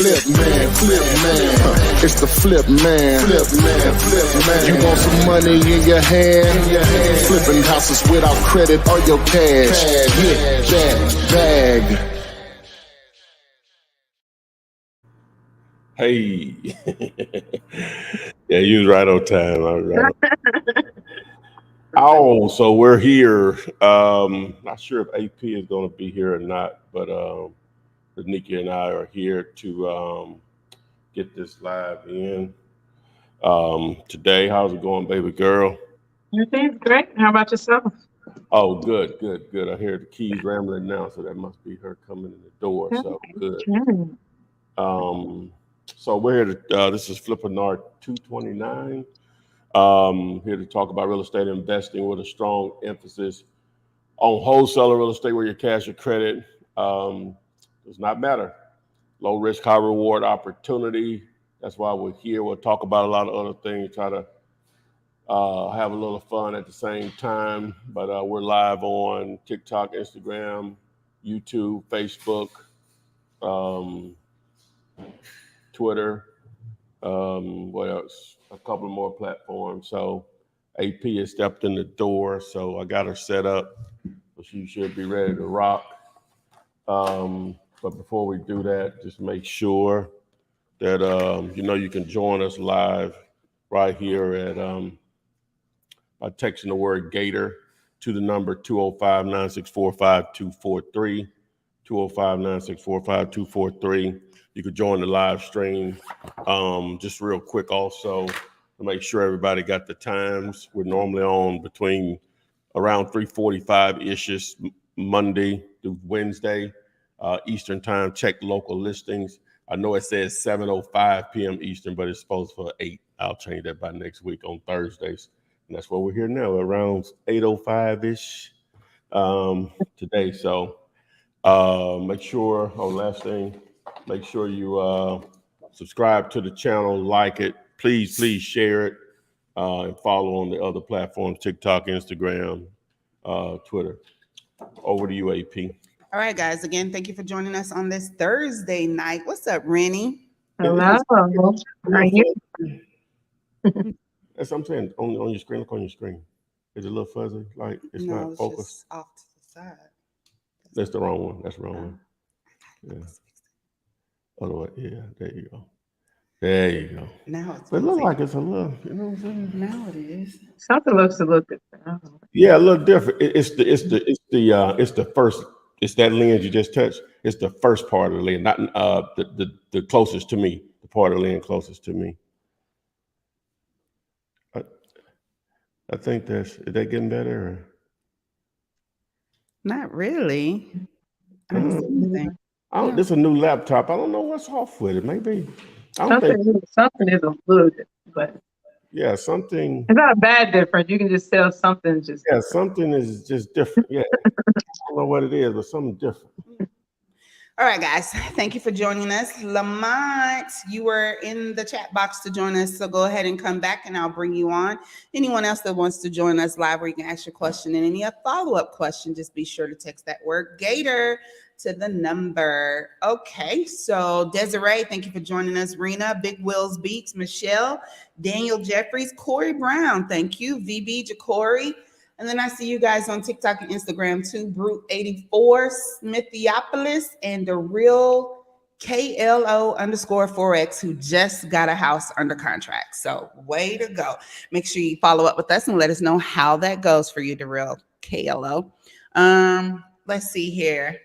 It's the flip man. You want some money in your hand? Flipping houses without credit or your cash. Yeah, bag. Hey. Yeah, you was right on time. I was right on. Oh, so we're here. Not sure if AP is going to be here or not, but Nikki and I are here to get this live in today. How's it going, baby girl? Everything's great. How about yourself? Oh, good. I hear the keys rambling now, so that must be her coming in the door. So good. Um, so we're here to, this is Flippinar 229. Here to talk about real estate investing with a strong emphasis on wholesaler real estate where your cash or credit does not matter. Low risk, high reward opportunity. That's why we're here. We'll talk about a lot of other things, try to have a little fun at the same time. But we're live on TikTok, Instagram, YouTube, Facebook, Twitter. What else? A couple more platforms. So AP has stepped in the door, so I got her set up. So she should be ready to rock. But before we do that, just make sure that you can join us live right here at by texting the word Gator to the number 205-964-5243. 205-964-5243. You could join the live stream. Just real quick also to make sure everybody got the times. We're normally on between around 3:45-ish Monday through Wednesday Eastern time. Check local listings. I know it says 7:05 p.m. Eastern, but it's supposed for 8. I'll change that by next week on Thursdays. And that's what we're here now, around 8:05-ish today. So make sure, last thing, make sure you subscribe to the channel, like it. Please share it and follow on the other platforms, TikTok, Instagram, Twitter. Over to you, AP. All right, guys. Again, thank you for joining us on this Thursday night. What's up, Rennie? Hello. How are you? That's what I'm saying. On your screen, look on your screen. Is it a little fuzzy? Like it's not focused? Just off to the side. That's the wrong one. That's the wrong one. Yeah. Otherwise, yeah, there you go. There you go. Now it's. But it looks like it's a little, you know what I'm saying? Now it is. Something looks a little different. Yeah, a little different. It's the first. It's that lens you just touched. It's the first part of the lens, not the closest to me. The part of the lens closest to me. I think is that getting better? Or? Not really. I don't see anything. This is a new laptop. I don't know what's off with it. Maybe something is a little different, but yeah, something. It's not a bad difference. You can just tell something just. Yeah, something is just different. Yeah, I don't know what it is, but something different. All right, guys. Thank you for joining us. Lamont, you were in the chat box to join us, so go ahead and come back and I'll bring you on. Anyone else that wants to join us live where you can ask your question and any follow-up question, just be sure to text that word Gator to the number. Okay, so Desiree, thank you for joining us. Rena, Big Wills Beats, Michelle, Daniel Jeffries, Corey Brown, thank you. VB Jacory. And then I see you guys on TikTok and Instagram too. Brute84, Smithiopolis, and the real KLO_4X who just got a house under contract. So way to go. Make sure you follow up with us and let us know how that goes for you, the real KLO. Let's see here.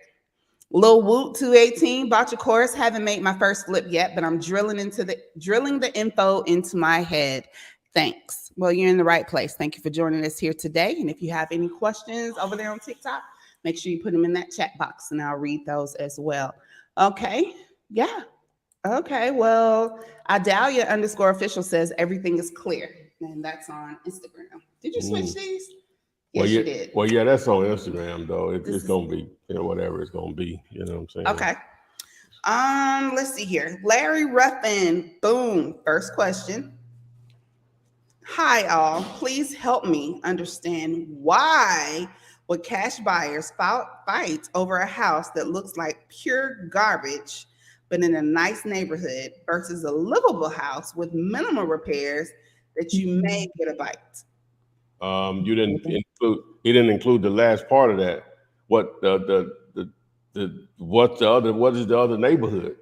Lil Woot 218, bought your course. Haven't made my first flip yet, but I'm drilling the info into my head. Thanks. Well, you're in the right place. Thank you for joining us here today. And if you have any questions over there on TikTok, make sure you put them in that chat box and I'll read those as well. Okay. Yeah. Okay. Well, Adalia_official says everything is clear. And that's on Instagram. Did you switch these? Yes, you did. Well, yeah, that's on Instagram though. It's gonna be, whatever it's gonna be. You know what I'm saying? Okay. Let's see here. Larry Ruffin. Boom. First question. Hi, all. Please help me understand why would cash buyers fight over a house that looks like pure garbage, but in a nice neighborhood versus a livable house with minimal repairs that you may get a bite? You didn't include. He didn't include the last part of that. What what is the other neighborhood?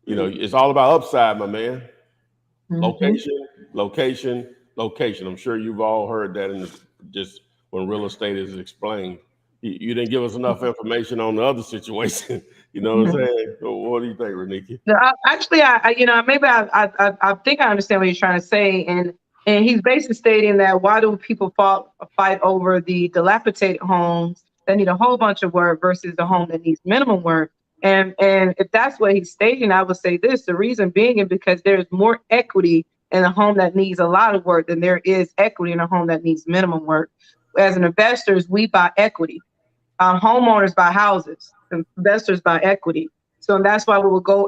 You know, it's all about upside, my man. Location, location, location. I'm sure you've all heard that in just when real estate is explained. You didn't give us enough information on the other situation. You know what I'm saying? So what do you think, Reniki? No, I think I understand what you're trying to say, and he's basically stating that why do people fight over the dilapidated homes that need a whole bunch of work versus the home that needs minimum work? And if that's what he's stating, I would say this: the reason being is because there's more equity in a home that needs a lot of work than there is equity in a home that needs minimum work. As an investors, we buy equity. Homeowners buy houses. Investors buy equity. So that's why we will go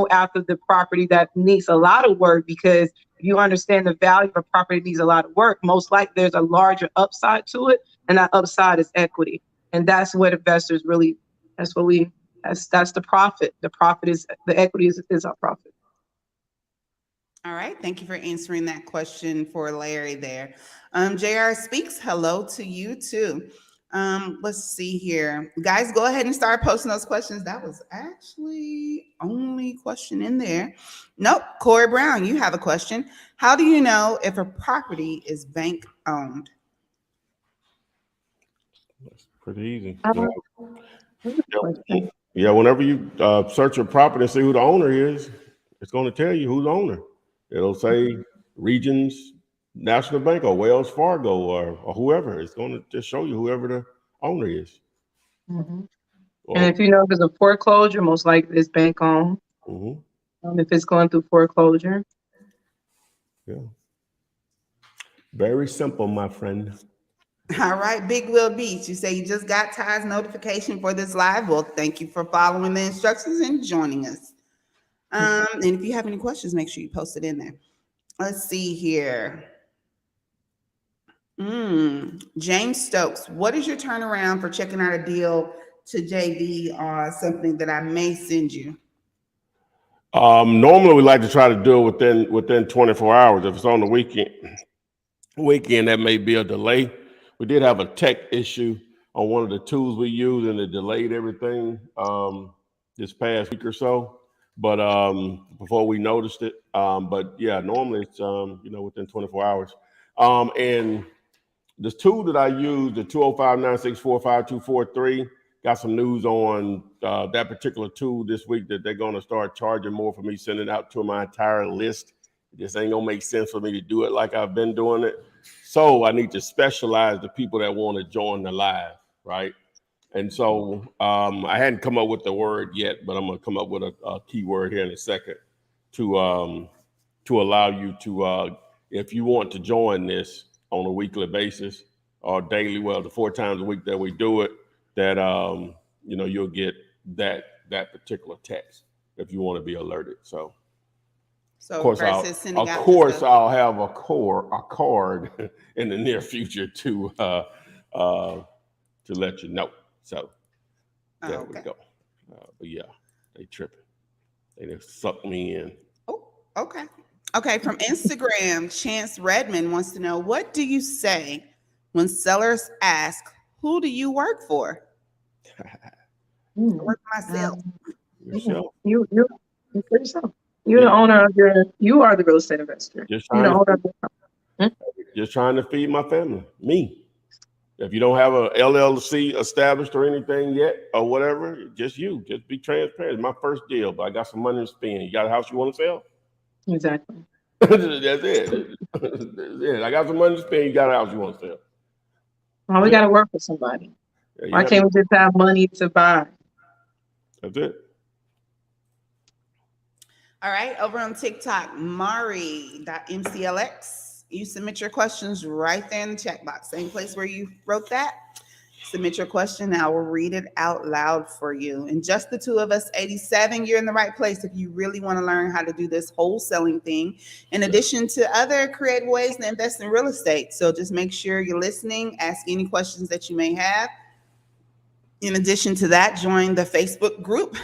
after the property that needs a lot of work, because if you understand the value of a property that needs a lot of work, most likely there's a larger upside to it, and that upside is equity. And that's what investors really, that's the profit. The profit is, the equity is our profit. All right. Thank you for answering that question for Larry there. JR Speaks, hello to you too. Let's see here. Guys, go ahead and start posting those questions. That was actually only question in there. Nope. Corey Brown, you have a question. How do you know if a property is bank owned? That's pretty easy. Question. Yeah, whenever you search a property and see who the owner is, it's going to tell you who's the owner. It'll say Regions National Bank or Wells Fargo or whoever. It's going to just show you whoever the owner is. And if you know if it's a foreclosure, most likely it's bank owned. If it's going through foreclosure. Yeah. Very simple, my friend. All right, Big Will Beach, you say you just got Ty's notification for this live. Well, thank you for following the instructions and joining us. And if you have any questions, make sure you post it in there. Let's see here. James Stokes, what is your turnaround for checking out a deal to JD or something that I may send you? Normally we like to try to do it within 24 hours. If it's on the weekend, that may be a delay. We did have a tech issue on one of the tools we use, and it delayed everything this past week or so. But before we noticed it, but yeah, normally it's within 24 hours. And this tool that I use, the 205-964-5243, got some news on that particular tool this week that they're going to start charging more for me sending it out to my entire list. It just ain't gonna make sense for me to do it like I've been doing it. So I need to specialize the people that want to join the live, right? And so I hadn't come up with the word yet, but I'm gonna come up with a keyword here in a second to allow you to, if you want to join this on a weekly basis or daily, well, the 4 times a week that we do it, that you'll get that particular text if you want to be alerted. So of course I'll have a card in the near future to let you know. So there we go. But yeah, they tripping. They just sucked me in. Oh, okay. Okay, from Instagram, Chance Redmond wants to know, what do you say when sellers ask, who do you work for? I work for myself. Yourself. You for yourself. You're the owner of you are the real estate investor. You're the owner of just trying to feed my family, me. If you don't have a LLC established or anything yet or whatever, just be transparent. It's my first deal, but I got some money to spend. You got a house you want to sell? Exactly. That's it. That's it. I got some money to spend. You got a house you want to sell? Well, we got to work for somebody. Why can't we just have money to buy? That's it. All right, over on TikTok, Mari.mclx. You submit your questions right there in the chat box. Same place where you wrote that. Submit your question. I will read it out loud for you. And just the two of us, 87, you're in the right place if you really want to learn how to do this wholesaling thing, in addition to other creative ways to invest in real estate. So just make sure you're listening. Ask any questions that you may have. In addition to that, join the Facebook group.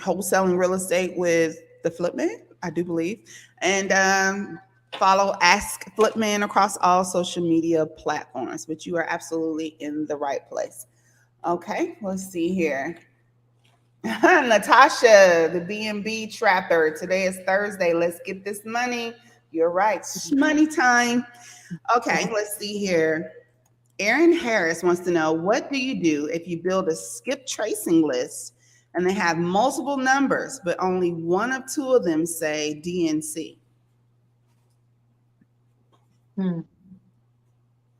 wholesaling real estate with the Flipman, I do believe. And follow Ask Flipman across all social media platforms, but you are absolutely in the right place. Okay, let's see here. Natasha, the B&B trapper. Today is Thursday. Let's get this money. You're right. Money time. Okay, let's see here. Aaron Harris wants to know, what do you do if you build a skip tracing list and they have multiple numbers, but only one of two of them say DNC?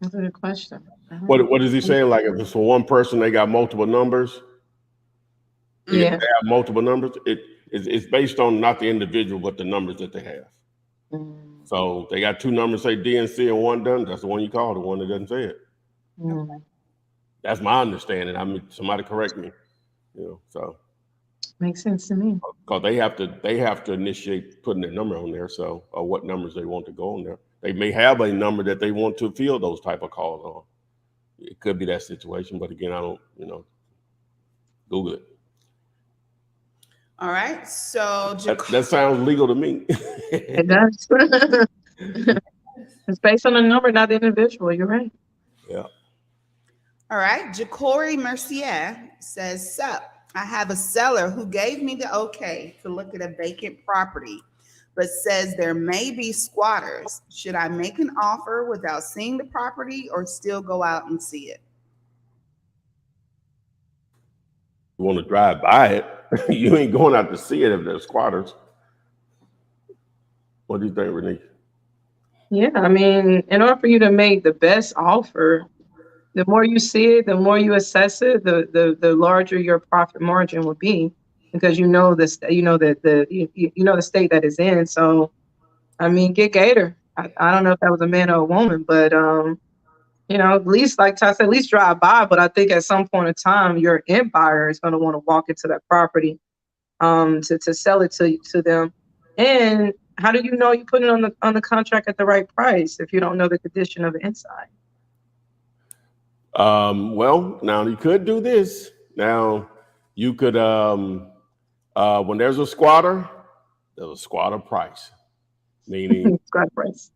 That's a good question. What is he saying? Like, if it's for one person, they got multiple numbers. Yeah. They have multiple numbers. It's based on not the individual, but the numbers that they have. So they got two numbers say DNC and one doesn't. That's the one you call, the one that doesn't say it. That's my understanding. I mean, somebody correct me. So makes sense to me. Because they have to initiate putting their number on there. So, or what numbers they want to go on there. They may have a number that they want to field those type of calls on. It could be that situation, but again, I don't, Google it. All right. So that sounds legal to me. It does. It's based on the number, not the individual. You're right. Yeah. All right. Jacory Mercier says, sup, I have a seller who gave me the okay to look at a vacant property, but says there may be squatters. Should I make an offer without seeing the property or still go out and see it? You want to drive by it. You ain't going out to see it if there's squatters. What do you think, Renee? Yeah, I mean, in order for you to make the best offer, the more you see it, the more you assess it, the larger your profit margin will be, because you know the state that it's in. So, I mean, get Gator. I don't know if that was a man or a woman, but at least, like Ty said, at least drive by. But I think at some point in time, your end buyer is going to want to walk into that property to sell it to them. And how do you know you put it on the contract at the right price if you don't know the condition of the inside? Well, now you could do this. Now you could, when there's a squatter, there's a squatter price, meaning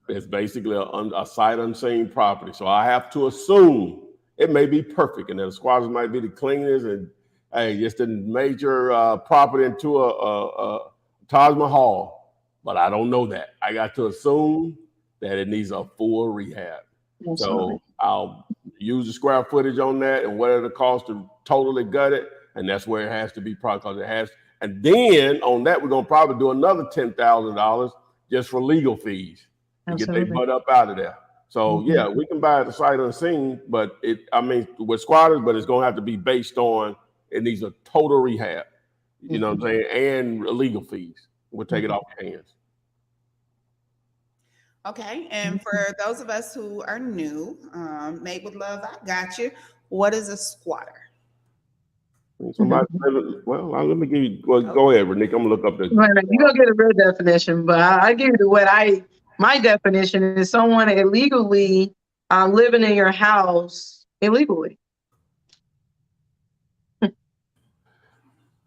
it's basically a sight unseen property. So I have to assume it may be perfect, and the squatters might be the cleanest and just a major property into a Taj Mahal. But I don't know that. I got to assume that it needs a full rehab. Absolutely. So I'll use the square footage on that and whatever it costs to totally gut it. And that's where it has to be, because it has. And then on that, we're going to probably do another $10,000 just for legal fees to get their butt up out of there. So yeah, we can buy it at sight unseen, but with squatters, but it's going to have to be based on, it needs a total rehab, you know what I'm saying? And legal fees. We'll take it off your hands. Okay, and for those of us who are new, Made with Love, I got you. What is a squatter? Somebody, let me give you. Well, go ahead, Renika. I'm gonna look up the. You're gonna get a real definition, but I give you my definition is someone illegally living in your house illegally.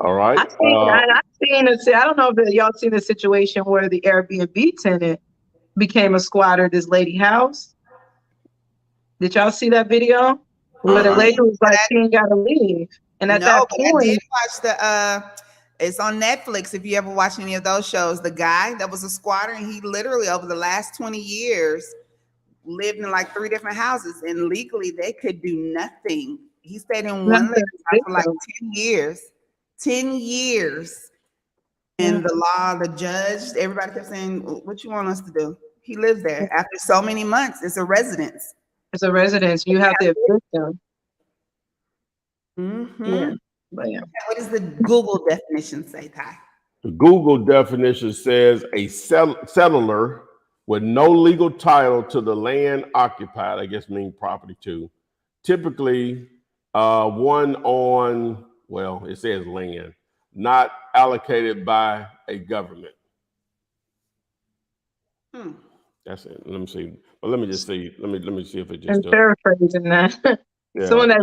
All right. I've seen I don't know if y'all seen the situation where the Airbnb tenant became a squatter at this lady's house. Did y'all see that video? Where the lady was like, she ain't gotta leave. And at that point, I did watch it's on Netflix. If you ever watch any of those shows, the guy that was a squatter, and he literally over the last 20 years lived in like 3 different houses, and legally they could do nothing. He stayed in one house for like 10 years. 10 years. And the law, the judge, everybody kept saying, what you want us to do? He lives there. After so many months, it's a residence. It's a residence. You have to evict them. Yeah. But what does the Google definition say, Ty? The Google definition says a settler with no legal title to the land occupied, I guess mean property too. Typically one on, it says land, not allocated by a government. That's it. Let me see. Well, let me just see. Let me see if it just. I'm paraphrasing that. Someone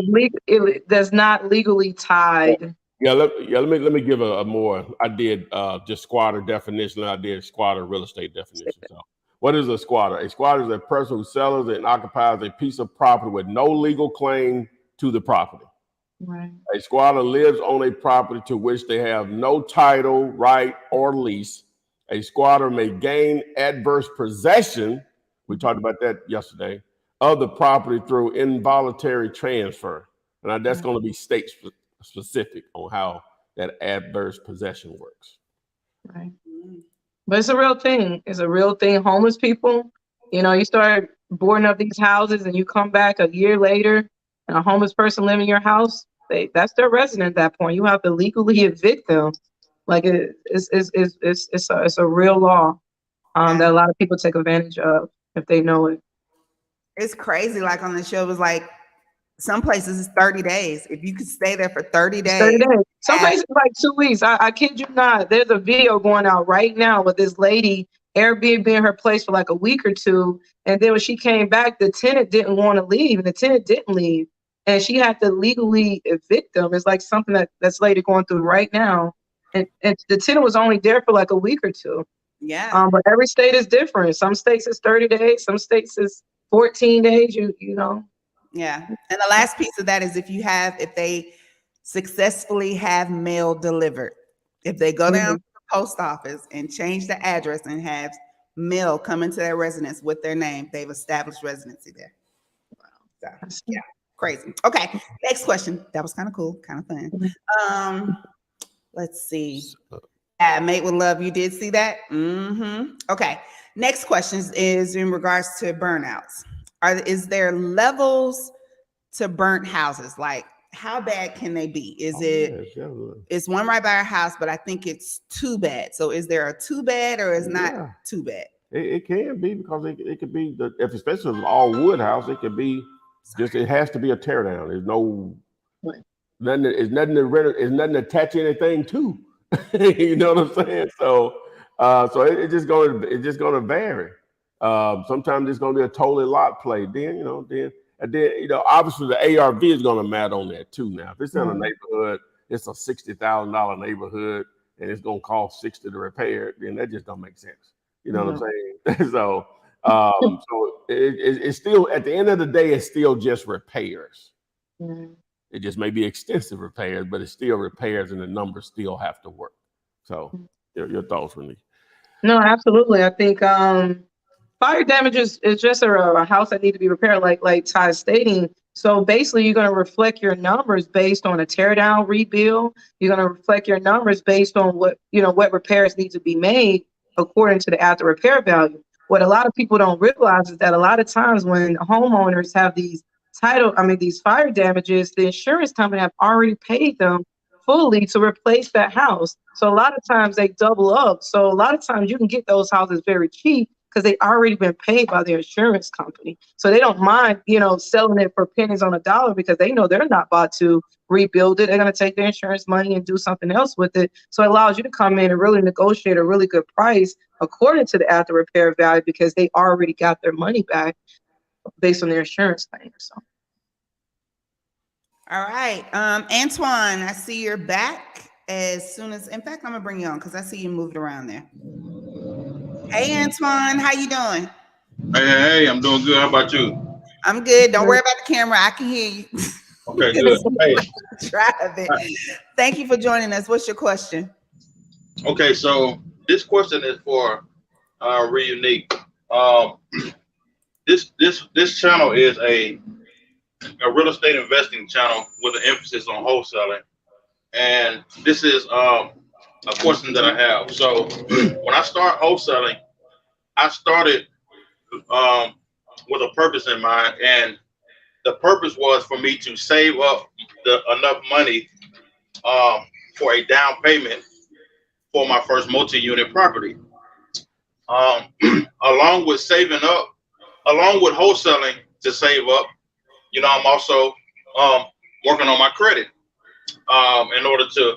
that's not legally tied Let me give a more. I did just squatter definition. I did squatter real estate definition. So, what is a squatter? A squatter is a person who sells and occupies a piece of property with no legal claim to the property. Right. A squatter lives on a property to which they have no title, right, or lease. A squatter may gain adverse possession. We talked about that yesterday. Of the property through involuntary transfer, and that's going to be state specific on how that adverse possession works. Right. But it's a real thing. It's a real thing. Homeless people, you start boarding up these houses and you come back a year later and a homeless person living in your house, that's their resident at that point. You have to legally evict them. Like it's a real law that a lot of people take advantage of if they know it. It's crazy. Like on the show, it was like some places is 30 days. If you could stay there for 30 days. 30 days. Some places like 2 weeks. I kid you not. There's a video going out right now with this lady Airbnb in her place for like a week or two. And then when she came back, the tenant didn't want to leave. And the tenant didn't leave. And she had to legally evict them. It's like something that's lady going through right now. And the tenant was only there for like a week or two. Yeah. But every state is different. Some states is 30 days. Some states is 14 days. You know. Yeah. And the last piece of that is if they successfully have mail delivered, if they go down to the post office and change the address and have mail come into their residence with their name, they've established residency there. Wow. So, yeah, crazy. Okay. Next question. That was kind of cool, kind of fun. Let's see. Yeah, Mate with Love. You did see that? Okay. Next question is in regards to burnouts. Is there levels to burnt houses? Like, how bad can they be? It's one right by our house, but I think it's too bad. So is there a too bad or is not too bad? It can be because it could be, especially if it's all wood house, it could be it has to be a tear down. There's nothing to attach anything to. You know what I'm saying? So it's just going to vary. Sometimes it's going to be a totally lot play. Then obviously the ARV is going to matter on that too. Now, if it's in a neighborhood, it's a $60,000 neighborhood, and it's going to cost $60 to repair it, then that just don't make sense. You know what I'm saying? So it's still, at the end of the day, it's still just repairs. It just may be extensive repairs, but it's still repairs, and the numbers still have to work. So, your thoughts, Renee? No, absolutely. I think fire damage is just a house that need to be repaired, like Ty is stating. So basically, you're going to reflect your numbers based on a tear down, rebuild. You're going to reflect your numbers based on what repairs need to be made according to the after repair value. What a lot of people don't realize is that a lot of times when homeowners have these fire damages, the insurance company have already paid them fully to replace that house. So a lot of times they double up. So a lot of times you can get those houses very cheap because they already been paid by their insurance company. So they don't mind, selling it for pennies on a dollar because they know they're not about to rebuild it. They're going to take their insurance money and do something else with it. So it allows you to come in and really negotiate a really good price according to the after repair value because they already got their money back based on their insurance claim. So. All right. Antoine, I see you're back as soon as, in fact, I'm gonna bring you on because I see you moved around there. Hey, Antoine, how you doing? Hey, I'm doing good. How about you? I'm good. Don't worry about the camera. I can hear you. Okay, good. Hey. Drive it. Thank you for joining us. What's your question? Okay, so this question is for Reunique. This channel is a real estate investing channel with an emphasis on wholesaling, and this is a question that I have. So when I start wholesaling, I started with a purpose in mind, and the purpose was for me to save up enough money for a down payment for my first multi-unit property. Along with saving up, along with wholesaling to save up, I'm also working on my credit in order to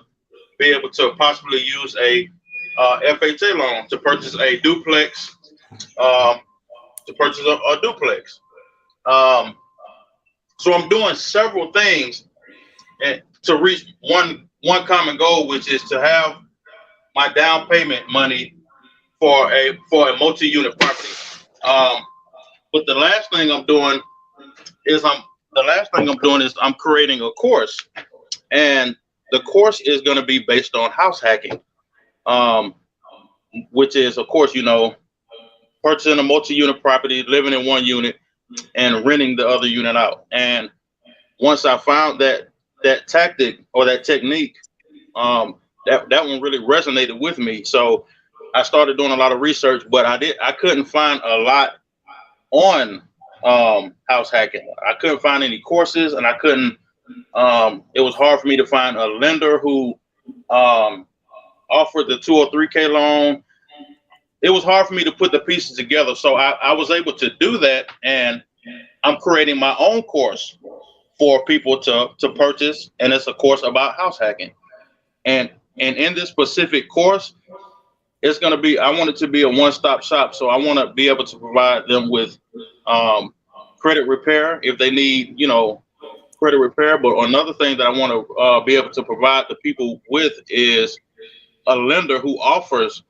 be able to possibly use a FHA loan to purchase a duplex, to purchase a duplex. So I'm doing several things to reach one one common goal, which is to have my down payment money for a multi-unit property. But the last thing I'm doing is I'm creating a course, and the course is going to be based on house hacking, which is, of course, purchasing a multi-unit property, living in one unit, and renting the other unit out. And once I found that tactic or that technique, that one really resonated with me. So I started doing a lot of research, but I couldn't find a lot on house hacking. I couldn't find any courses, and I couldn't. It was hard for me to find a lender who offered the 203K loan. It was hard for me to put the pieces together. So I was able to do that, and I'm creating my own course for people to purchase, and it's a course about house hacking. And in this specific course, it's going to be, I want it to be a one-stop shop. So I want to be able to provide them with credit repair if they need, credit repair. But another thing that I want to be able to provide the people with is a lender who offers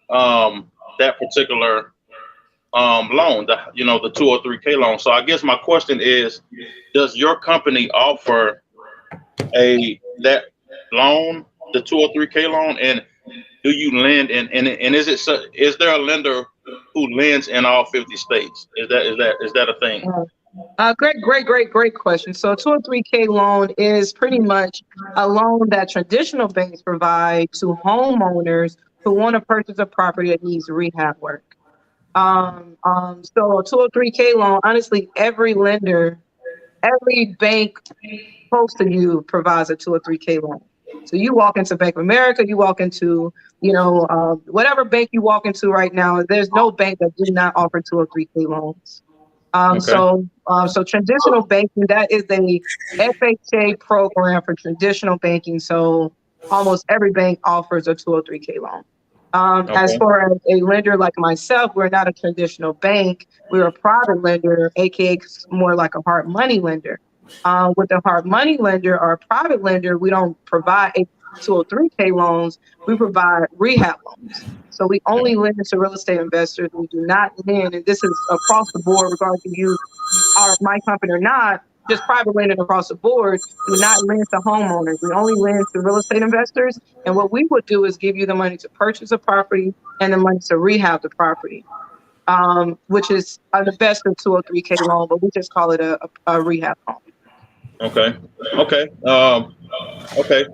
that particular loan, the 203K loan. So I guess my question is, does your company offer that loan, the 203K loan, and do you lend? And is there a lender who lends in all 50 states? Is that a thing? Great question. So 203K loan is pretty much a loan that traditional banks provide to homeowners who want to purchase a property that needs rehab work. So a 203K loan, honestly, every bank close to you provides a 203K loan. So you walk into Bank of America, you walk into, whatever bank you walk into right now, there's no bank that do not offer 203K loans. Okay. So traditional banking, that is a FHA program for traditional banking. So almost every bank offers a 203K loan. As far as a lender like myself, we're not a traditional bank. We're a private lender, aka more like a hard money lender. With a hard money lender or a private lender, we don't provide 203K loans. We provide rehab loans. So we only lend to real estate investors. We do not lend, and this is across the board, regardless if you are my company or not, just private lending across the board, do not lend to homeowners. We only lend to real estate investors. And what we would do is give you the money to purchase a property and the money to rehab the property, which is the best of 203K loan, but we just call it a rehab loan. Okay.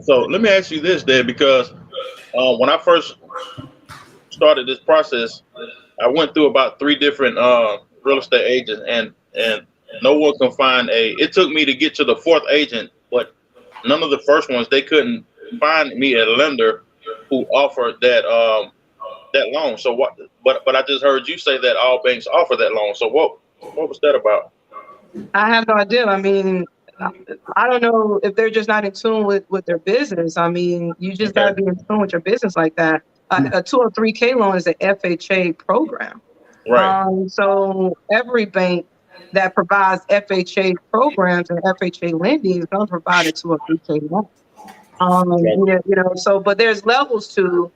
So let me ask you this then, because when I first started this process, I went through about 3 different real estate agents, and no one can find it took me to get to the 4th agent, but none of the first ones, they couldn't find me a lender who offered that loan. So but I just heard you say that all banks offer that loan. So what was that about? I have no idea. I mean, I don't know if they're just not in tune with their business. I mean, you just got to be in tune with your business like that. A 203K loan is an FHA program. Right. So every bank that provides FHA programs and FHA lending is going to provide a 203K loan. So, but there's levels to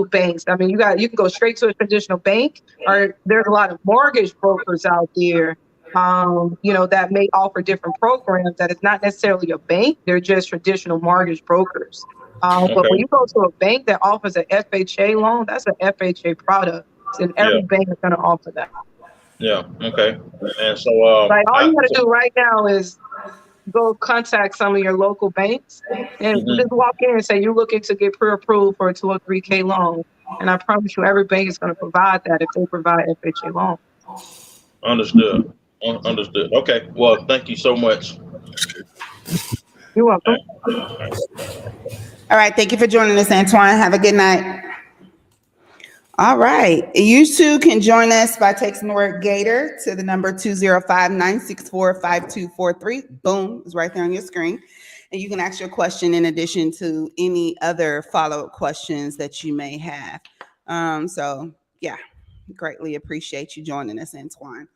banks. I mean, you can go straight to a traditional bank, or there's a lot of mortgage brokers out there that may offer different programs that is not necessarily a bank. They're just traditional mortgage brokers. But when you go to a bank that offers an FHA loan, that's an FHA product. And every bank is going to offer that. Yeah. Okay. And so, all you got to do right now is go contact some of your local banks and just walk in and say you're looking to get pre-approved for a 203K loan. And I promise you, every bank is going to provide that if they provide FHA loan. Understood. Okay. Well, thank you so much. You're welcome. All right. Thank you for joining us, Antoine. Have a good night. All right. You too can join us by texting the word Gator to the number 205-964-5243. Boom, it's right there on your screen. And you can ask your question in addition to any other follow-up questions that you may have. So yeah, greatly appreciate you joining us, Antoine.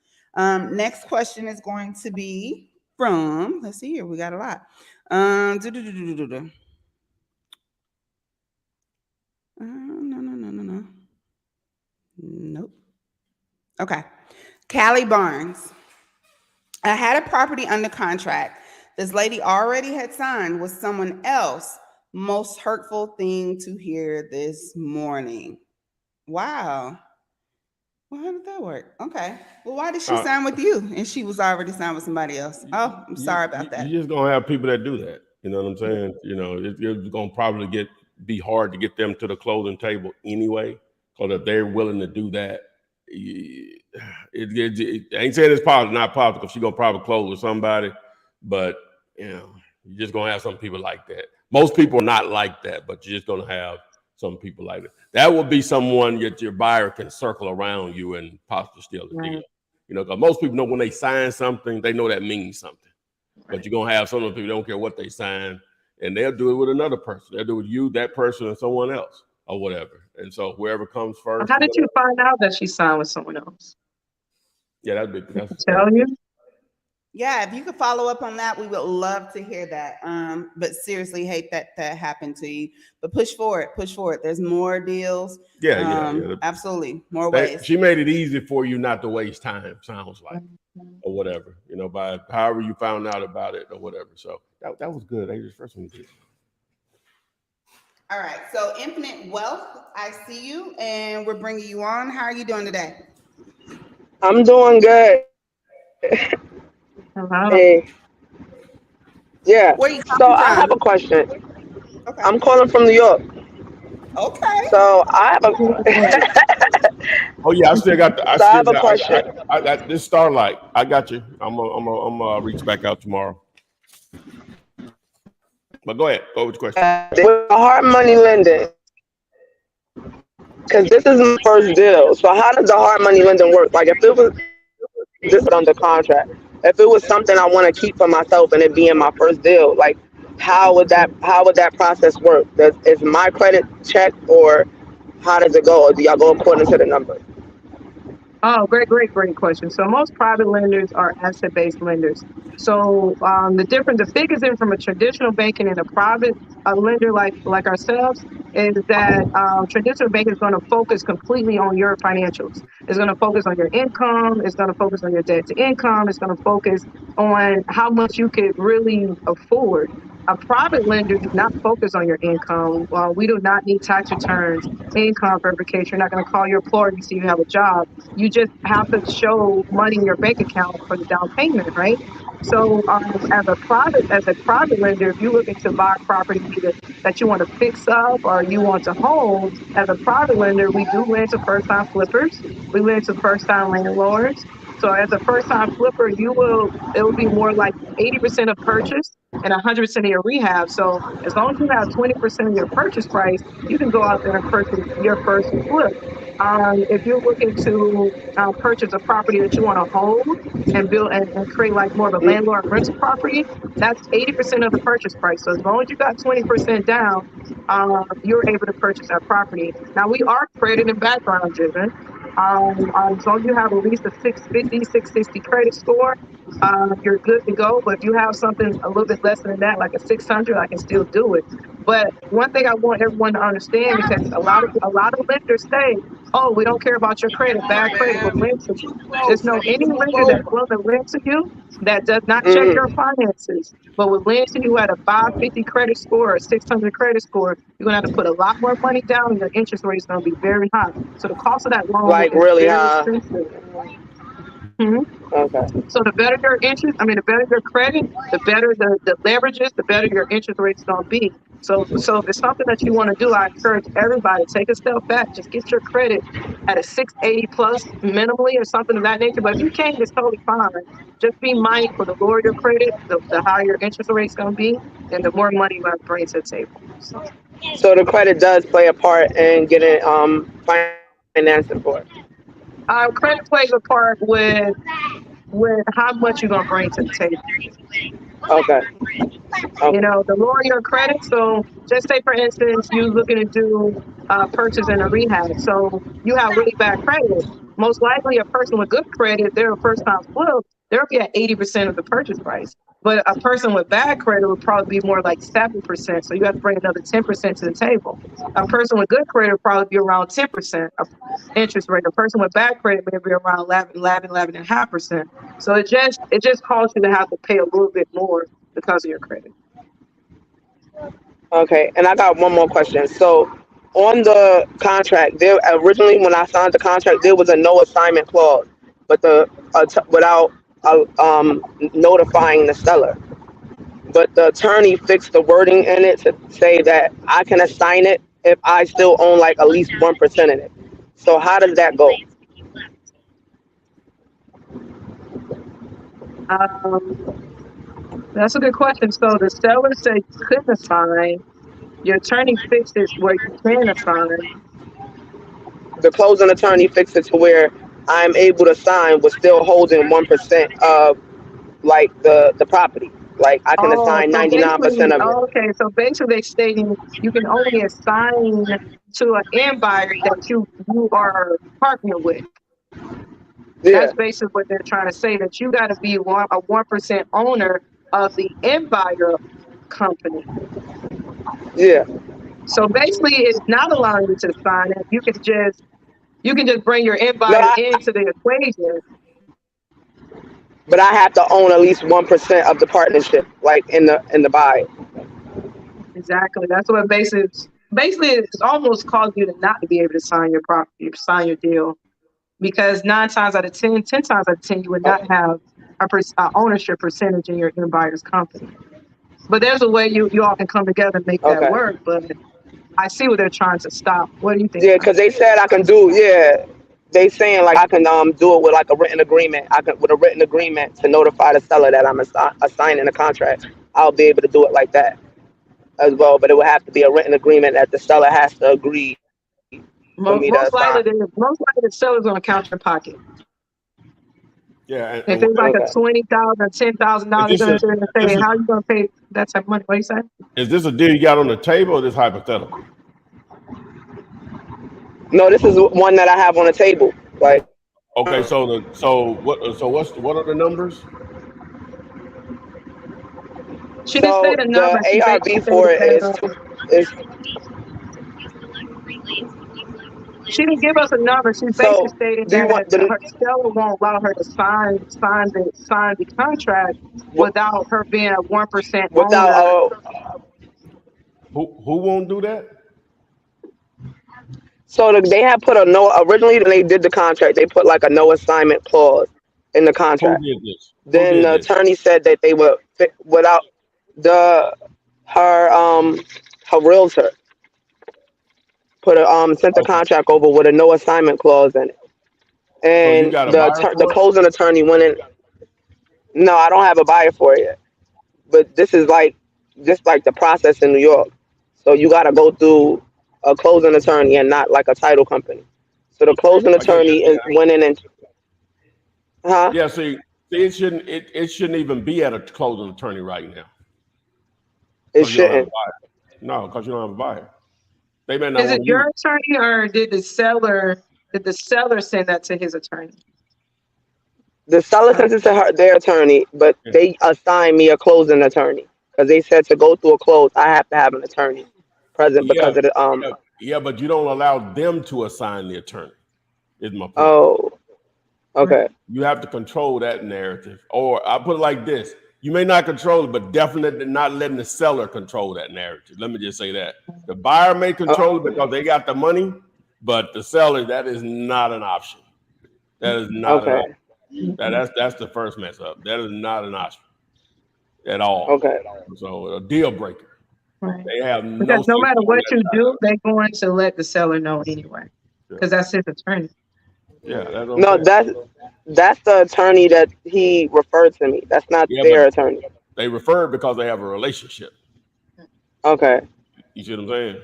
Next question is going to be from, let's see here, we got a lot. Okay. Callie Barnes. I had a property under contract. This lady already had signed with someone else. Most hurtful thing to hear this morning. Wow. Well, how did that work? Okay. Well, why did she sign with you and she was already signed with somebody else? Oh, I'm sorry about that. You're just gonna have people that do that. You know what I'm saying? You know, it's gonna probably be hard to get them to the closing table anyway. Because if they're willing to do that, it ain't saying it's positive, not positive. Because she's gonna probably close with somebody, but you know, you're just gonna have some people like that. Most people are not like that, but you're just gonna have some people like that. That will be someone that your buyer can circle around you and possibly steal the deal. You know, because most people know when they sign something, they know that means something. But you're gonna have some of the people don't care what they sign, and they'll do it with another person. They'll do it with you, that person, and someone else, or whatever. And so whoever comes first. How did you find out that she signed with someone else? Yeah, that's tell you. Yeah, if you could follow up on that, we would love to hear that. But seriously, hate that happened to you. But push forward. There's more deals. Yeah. Absolutely, more ways. She made it easy for you not to waste time. Sounds like, or whatever. You know, by however you found out about it or whatever. So that was good. That was the first one you did. All right. So Infinite Wealth, I see you, and we're bringing you on. How are you doing today? I'm doing good. Hey. Yeah. So I have a question. Okay. I'm calling from New York. Okay. So I have a. Oh yeah, I still got the. I have a question. I got this Starlight. I got you. I'm gonna reach back out tomorrow. But go ahead. Go with your question. With a hard money lending, because this is my first deal. So how does the hard money lending work? Like if it was just under contract, if it was something I want to keep for myself and it being my first deal, like how would that process work? Is my credit checked, or how does it go? Or do y'all go according to the numbers? Oh, great question. So most private lenders are asset-based lenders. So the biggest difference from a traditional banking and a private lender like ourselves is that traditional bank is going to focus completely on your financials. It's going to focus on your income. It's going to focus on your debt to income. It's going to focus on how much you could really afford. A private lender do not focus on your income. We do not need tax returns, income verification. You're not going to call your employer to see you have a job. You just have to show money in your bank account for the down payment, right? So as a private lender, if you're looking to buy a property either that you want to fix up or you want to hold, as a private lender, we do lend to first-time flippers. We lend to first-time landlords. So as a first-time flipper, it will be more like 80% of purchase and 100% of your rehab. So as long as you have 20% of your purchase price, you can go out there and purchase your first flip. If you're looking to purchase a property that you want to hold and build and create like more of a landlord rental property, that's 80% of the purchase price. So as long as you got 20% down, you're able to purchase that property. Now we are credit and background driven. As long as you have at least a 650, 660 credit score, you're good to go. But if you have something a little bit less than that, like a 600, I can still do it. But one thing I want everyone to understand, because a lot of lenders say, "Oh, we don't care about your credit, bad credit, we'll lend to you." Just know any lender that's willing to lend to you that does not check your finances, but will lend to you at a 550 credit score or 600 credit score, you're gonna have to put a lot more money down, and your interest rate is gonna be very high. So the cost of that loan Like is really very high. expensive. Mm-hmm. Okay. So the better your the better your credit, the better the leverages, the better your interest rate is going to be. So if it's something that you want to do, I encourage everybody, take a step back, just get your credit at a 680 plus minimally or something of that nature. But if you can't, it's totally fine. Just be mindful, the lower your credit, the higher your interest rate is going to be, and the more money you're going to bring to the table. So the credit does play a part in getting financing for it. Credit plays a part with how much you're going to bring to the table. Okay. You know, the lower your credit. So just say, for instance, you're looking to do purchase in a rehab. So you have really bad credit. Most likely a person with good credit, they're a first time flip. they'll be at 80% of the purchase price. But a person with bad credit would probably be more like 7%. So you have to bring another 10% to the table. A person with good credit would probably be around 10% of interest rate. A person with bad credit may be around 11.5%. So it just causes you to have to pay a little bit more because of your credit. Okay, and I got one more question. So on the contract, there originally when I signed the contract, there was a no assignment clause, but without notifying the seller. But the attorney fixed the wording in it to say that I can assign it if I still own like at least 1% in it. So how does that go? Um, that's a good question. So the seller said you couldn't assign. Your attorney fixed it where you can assign. The closing attorney fixed it to where I'm able to sign with still holding 1% of like the property. Like I can Oh, assign so basically, 99% of it. okay. So basically, they're stating you can only assign to an end buyer that you are partnered with. Yeah, That's basically what they're trying to say. That you got to be a 1% owner of the end buyer company. yeah. So basically, it's not allowing you to sign it. You can just bring your end No, buyer into the equation. but I have to own at least 1% of the partnership, like in the buy. Exactly. That's what basically it's almost caused you to not to be able to sign your property, sign your deal. Because 9 times out of 10, 10 times out of 10, you would not have a ownership percentage in your buyer's company. But there's a way you all can come together and make that Okay. work. But I see what they're trying to stop. What do you think Yeah, about because they said I can do. Yeah, they saying like I can do it with like a written agreement. I can with a written agreement to notify the seller that I'm assigning a contract. I'll be able to do it like that as well. But it would have to be a written agreement that the seller has to agree for me to Most assign. likely, the seller's going to count your pocket. Yeah, If it's like a Okay. $20,000, $10,000, is they're this going to a say, "How are you going to pay that type of money?" What do you say? is this a deal you got on the table or this hypothetical? No, this is one that I have on the table. Like Okay, what are the numbers? She didn't say so, the the number. She basically ARV for stated it that is she didn't give us a number. She basically so. stated Do you that want the her seller won't allow her to sign the contract without her being a 1% without owner. Who won't do that? they had put a no originally when they did the contract. They put like a no assignment clause in the Who contract. did this? Who Then did the this? attorney said that they would without the her realtor put a sent the Okay. contract over with a no assignment clause in it. So you And got a buyer the for it? closing attorney went in. No, I don't have a buyer for it yet. But this is like just like the process in New York. So you got to go through a closing attorney and not like a title company. So the closing Yeah, yeah, attorney went in and huh? yeah. It shouldn't even be at a closing attorney right now It because you don't have a shouldn't. buyer. No, because you don't have a buyer. They may not Is it want to your use attorney or did the seller send that to his attorney? The seller sent it to their attorney, but it. they assigned me a closing attorney because they said to go through a close, I have to have an attorney present Yeah, because of the yeah, but you don't allow them to assign the attorney. Is my point. Oh, okay. You have to control that narrative. Or I put it like this: you may not control it, but definitely not letting the seller control that narrative. Let me just say that the buyer may control it because they got the money, but the seller, that is not an option. That is not an Okay. option. That's the first mess up. That is not an option at all. Okay. So a deal breaker. Right. They have no Because say no matter so on what that you side do, of they're going to let the seller know anyway. it. Because that's his attorney. Yeah, that's what I'm No, saying. that's the attorney that he referred to me. That's not Yeah, but their attorney. they refer it because they have a relationship. Okay. You see what I'm saying?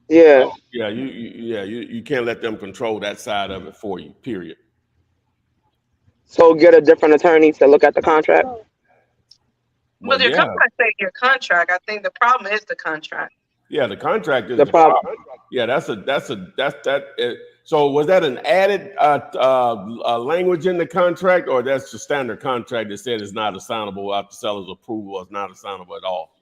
Yeah. Yeah, you can't let them control that side of it for you. Period. So get a different attorney to look at the contract. Well, Well, your yeah, contract say your contract. I think the problem is the contract. yeah. The contract is The the problem. problem. Yeah, that's that. So was that an added language in the contract, or that's the standard contract that said it's not assignable without the seller's approval, or it's not assignable at all?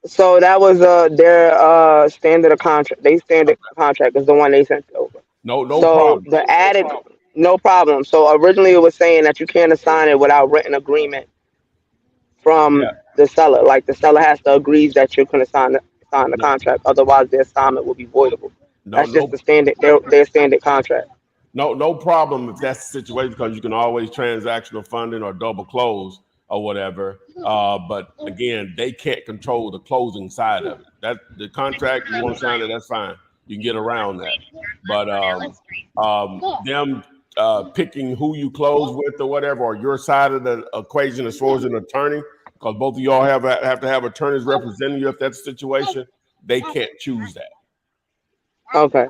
So that was their standard contract. They standard contract is the one they sent over. No So problem. the added, no problem. So originally it was saying that you can't assign it without written agreement from Yeah. the seller. Like the seller has to agree that you can sign the No, contract. Otherwise, the assignment will be voidable. no, That's just no, the standard. Their standard contract. no problem if that's the situation, because you can always transactional funding or double close or whatever. But again, they can't control the closing side of it. That the contract, you want to sign it, that's fine. You can get around that. But them picking who you close with or whatever, or your side of the equation as far as an attorney, because both of y'all have to have attorneys representing you if that's the situation, they can't choose that. Okay.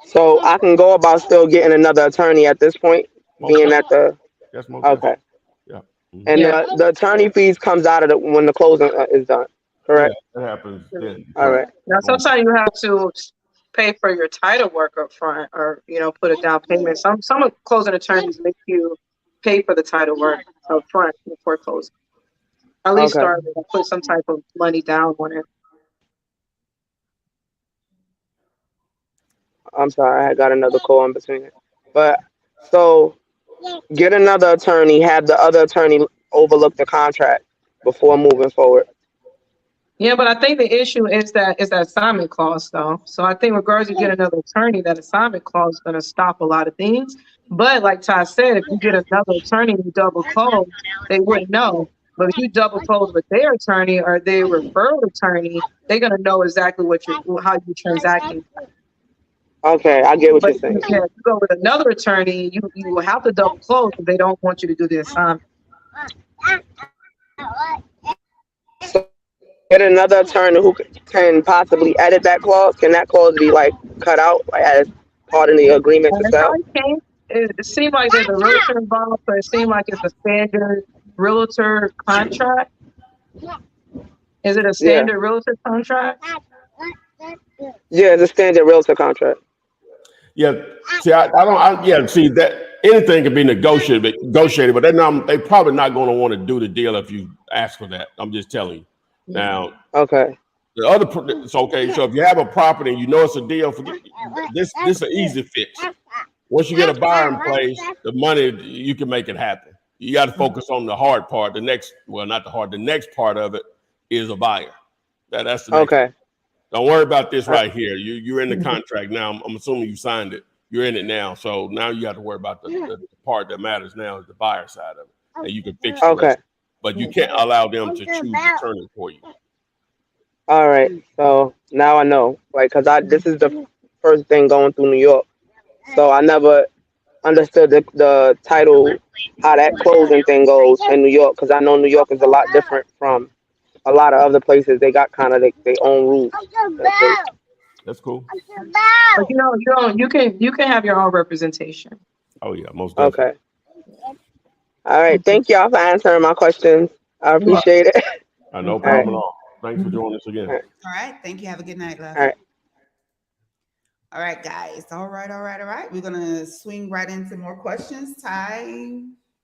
So I can go about still getting another attorney at this point, being at the. That's most Okay. yeah. And Yeah. the attorney fees comes out of when the closing is done. Correct. Yeah, that happens then. All right. Now, sometimes you have to pay for your title work up front, or put a down payment. Some closing attorneys make you pay for the title work up front before closing. At least Okay. start with, put some type of money down on it. I'm sorry, I got another call in between it. But so get another attorney, have the other attorney overlook the contract before moving forward. Yeah, but I think the issue is that assignment clause though. So I think regardless you get another attorney, that assignment clause is going to stop a lot of things. But like Ty said, if you get another attorney and you double close, they wouldn't know. But if you double close with their attorney or their referral attorney, they're going to know exactly how you transacting. Okay, I get what But you're saying. if you go with another attorney, you will have to double close if they don't want you to do the assignment. So get another attorney who can possibly edit that clause. Can that clause be like cut out as part of the agreement And to it sell? probably can't. It seems like there's a realtor involved, so it seems like it's a standard realtor contract. Is it a Yeah. standard realtor contract? Yeah, it's a standard realtor contract. Yeah, see, see that anything can be negotiated, but they probably not going to want to do the deal if you ask for that. I'm just telling you. Now, Okay. the other, it's okay. So if you have a property and you know it's a deal, forget this. This is an easy fix. Once you get a buyer in place, the money you can make it happen. You got to focus on the hard part. The next part of it is a buyer. That's the next. Okay. Don't worry about this right here. You're in the contract now. I'm assuming you signed it. You're in it now. So now you got to worry about the part that matters now is the buyer side of it. And you can fix the Okay. rest. But you can't allow them to choose the attorney for you. All right. So now I know, like, this is the first thing going through New York, so I never understood the title, how that closing thing goes in New York, because I know New York is a lot different from a lot of other places. They got kind of their own rules. That's cool. But you can have your own representation. Oh yeah, most definitely. Okay. All right. Thank y'all for answering my questions. I appreciate it. No problem at all. Thanks for joining us again. All right. All right. Thank you. Have a good night, love. All right. All right, guys. All right. We're gonna swing right into more questions. Ty,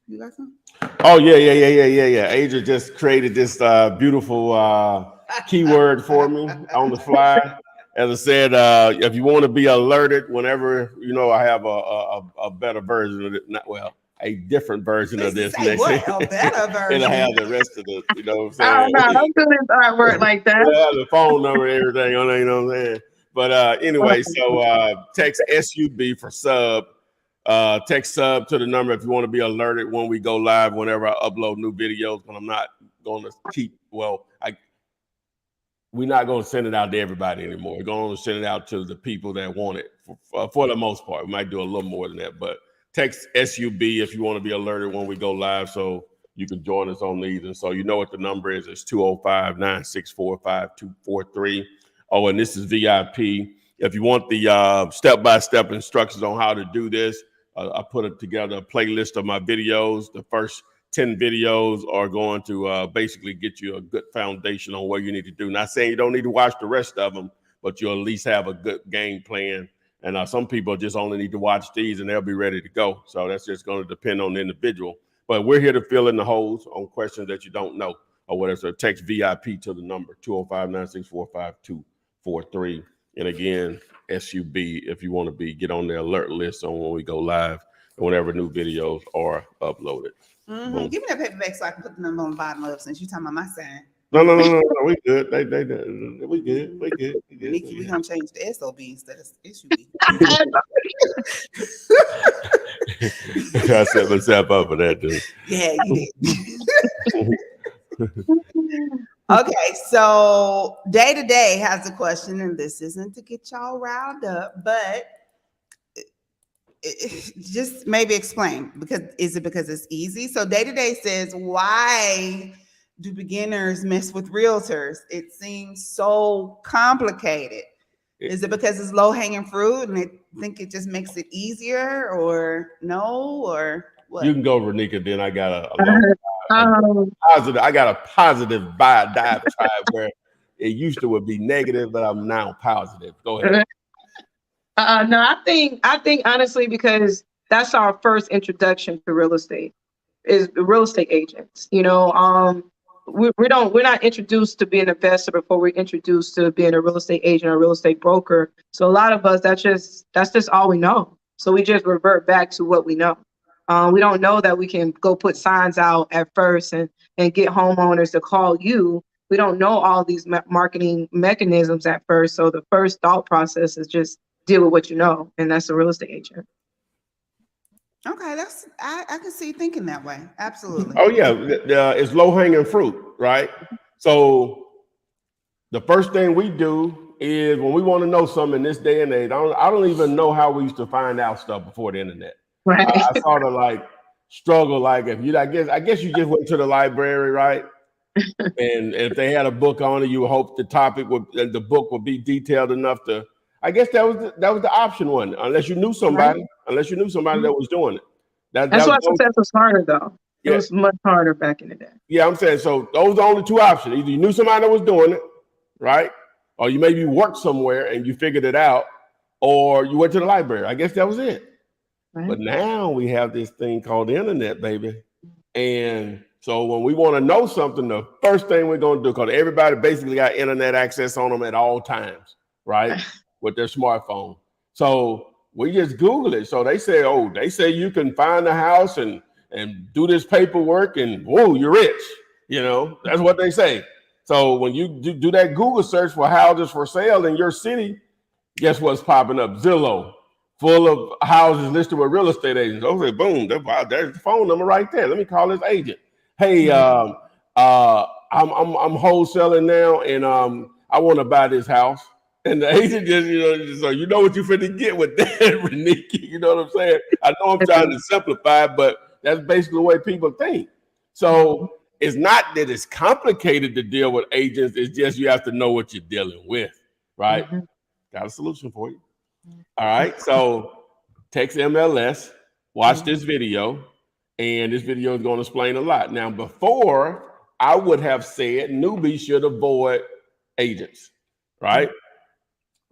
you got some? Oh yeah. Adria just created this beautiful keyword for me on the fly. As I said, if you want to be alerted whenever I have a better version of it. A different version of this next what? A better version. It'll have the rest of the, what I'm saying? Oh no, don't do this artwork like that. It'll have the phone number and everything on it, you know what I'm saying? But anyway, so text SUB for sub. Text sub to the number if you want to be alerted when we go live, whenever I upload new videos, but I'm not going to we're not going to send it out to everybody anymore. We're going to send it out to the people that want it for the most part. We might do a little more than that, but text SUB if you want to be alerted when we go live so you can join us on these. And so you know what the number is. It's 205-964-5243. Oh, and this is VIP. If you want the step-by-step instructions on how to do this, I put together a playlist of my videos. The first 10 videos are going to basically get you a good foundation on what you need to do. Not saying you don't need to watch the rest of them, but you'll at least have a good game plan And some people just only need to watch these and they'll be ready to go. So that's just going to depend on the individual. But we're here to fill in the holes on questions that you don't know or whatever. So text VIP to the number 205-964-5243. And again, SUB if you want to get on the alert list on when we go live and whenever new videos are uploaded. Mm-hmm. Give me that paper back so I can put the number on the bottom of it since you're talking about my sign. No. We good. We good. Nikki, we gonna change the SOB instead of SUB. I set myself up for that, dude. Yeah, you did. Okay, so Day to Day has a question, and this isn't to get y'all riled up, but just maybe explain, because it's easy? So Day to Day says, why do beginners mess with realtors? It seems so complicated. Is it because it's low-hanging fruit and they think it just makes it easier, or no, or what? You can go, Renika, then I got a positive diatribe where it used to would be negative, but I'm now positive. Go ahead. No, I think honestly, because that's our first introduction to real estate, is real estate agents. You know, we're not introduced to being an investor before we're introduced to being a real estate agent or real estate broker. So a lot of us, that's just all we know. So we just revert back to what we know. We don't know that we can go put signs out at first and get homeowners to call you. We don't know all these marketing mechanisms at first. So the first thought process is just deal with what you know, and that's a real estate agent. Okay, I can see thinking that way. Absolutely. Oh yeah, it's low hanging fruit, right? So the first thing we do is when we want to know something in this day and age, I don't even know how we used to find out stuff before the internet. Right. I sort of like struggle, like if you, I guess you just went to the library, right? And if they had a book on it, you would hope the book would be detailed enough to. I guess that was the option one, unless you knew somebody, that was doing it. That's why sometimes it was harder though. It was much harder back in the day. Yeah, I'm saying, so those are the only two options. Either you knew somebody that was doing it, right? Or you maybe worked somewhere and you figured it out, or you went to the library. I guess that was it. Right. But now we have this thing called the internet, baby. And so when we want to know something, the first thing we're going to do, because everybody basically got internet access on them at all times, right? With their smartphone. So we just Google it. So they say you can find a house and do this paperwork and whoa, you're rich. You know, that's what they say. So when you do that Google search for houses for sale in your city, guess what's popping up? Zillow, full of houses listed with real estate agents. Okay, boom, there's the phone number right there. Let me call this agent. Hey, I'm wholesaling now, and I want to buy this house. And the agent just, so you know what you're finna get with that, Reniki. You know what I'm saying? I know I'm trying to simplify, but that's basically the way people think. So it's not that it's complicated to deal with agents. It's just you have to know what you're dealing with, right? Mm-hmm. Got a solution for you. All right. So text MLS, watch this video, and this video is going to explain a lot. Now, before I would have said newbies should avoid agents, right?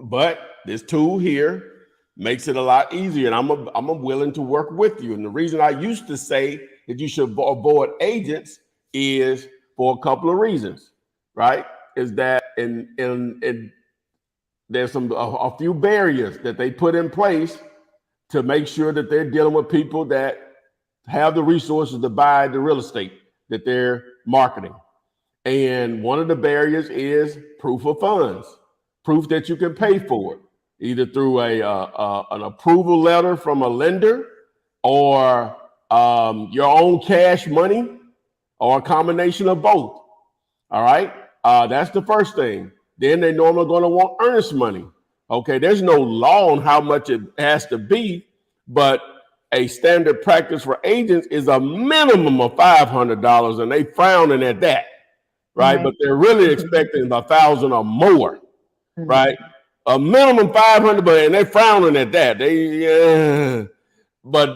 But this tool here makes it a lot easier, and I'm willing to work with you. And the reason I used to say that you should avoid agents is for a couple of reasons, right? Is that in there's a few barriers that they put in place to make sure that they're dealing with people that have the resources to buy the real estate that they're marketing. And one of the barriers is proof of funds. Proof that you can pay for it, either through an approval letter from a lender or your own cash money or a combination of both. All right. That's the first thing. Then they're normally going to want earnest money. Okay. There's no law on how much it has to be, but a standard practice for agents is a minimum of $500, and they frowning at that. Right. Mm-hmm. But they're really expecting $1,000 or more. Right, a minimum 500, and they're frowning at that. But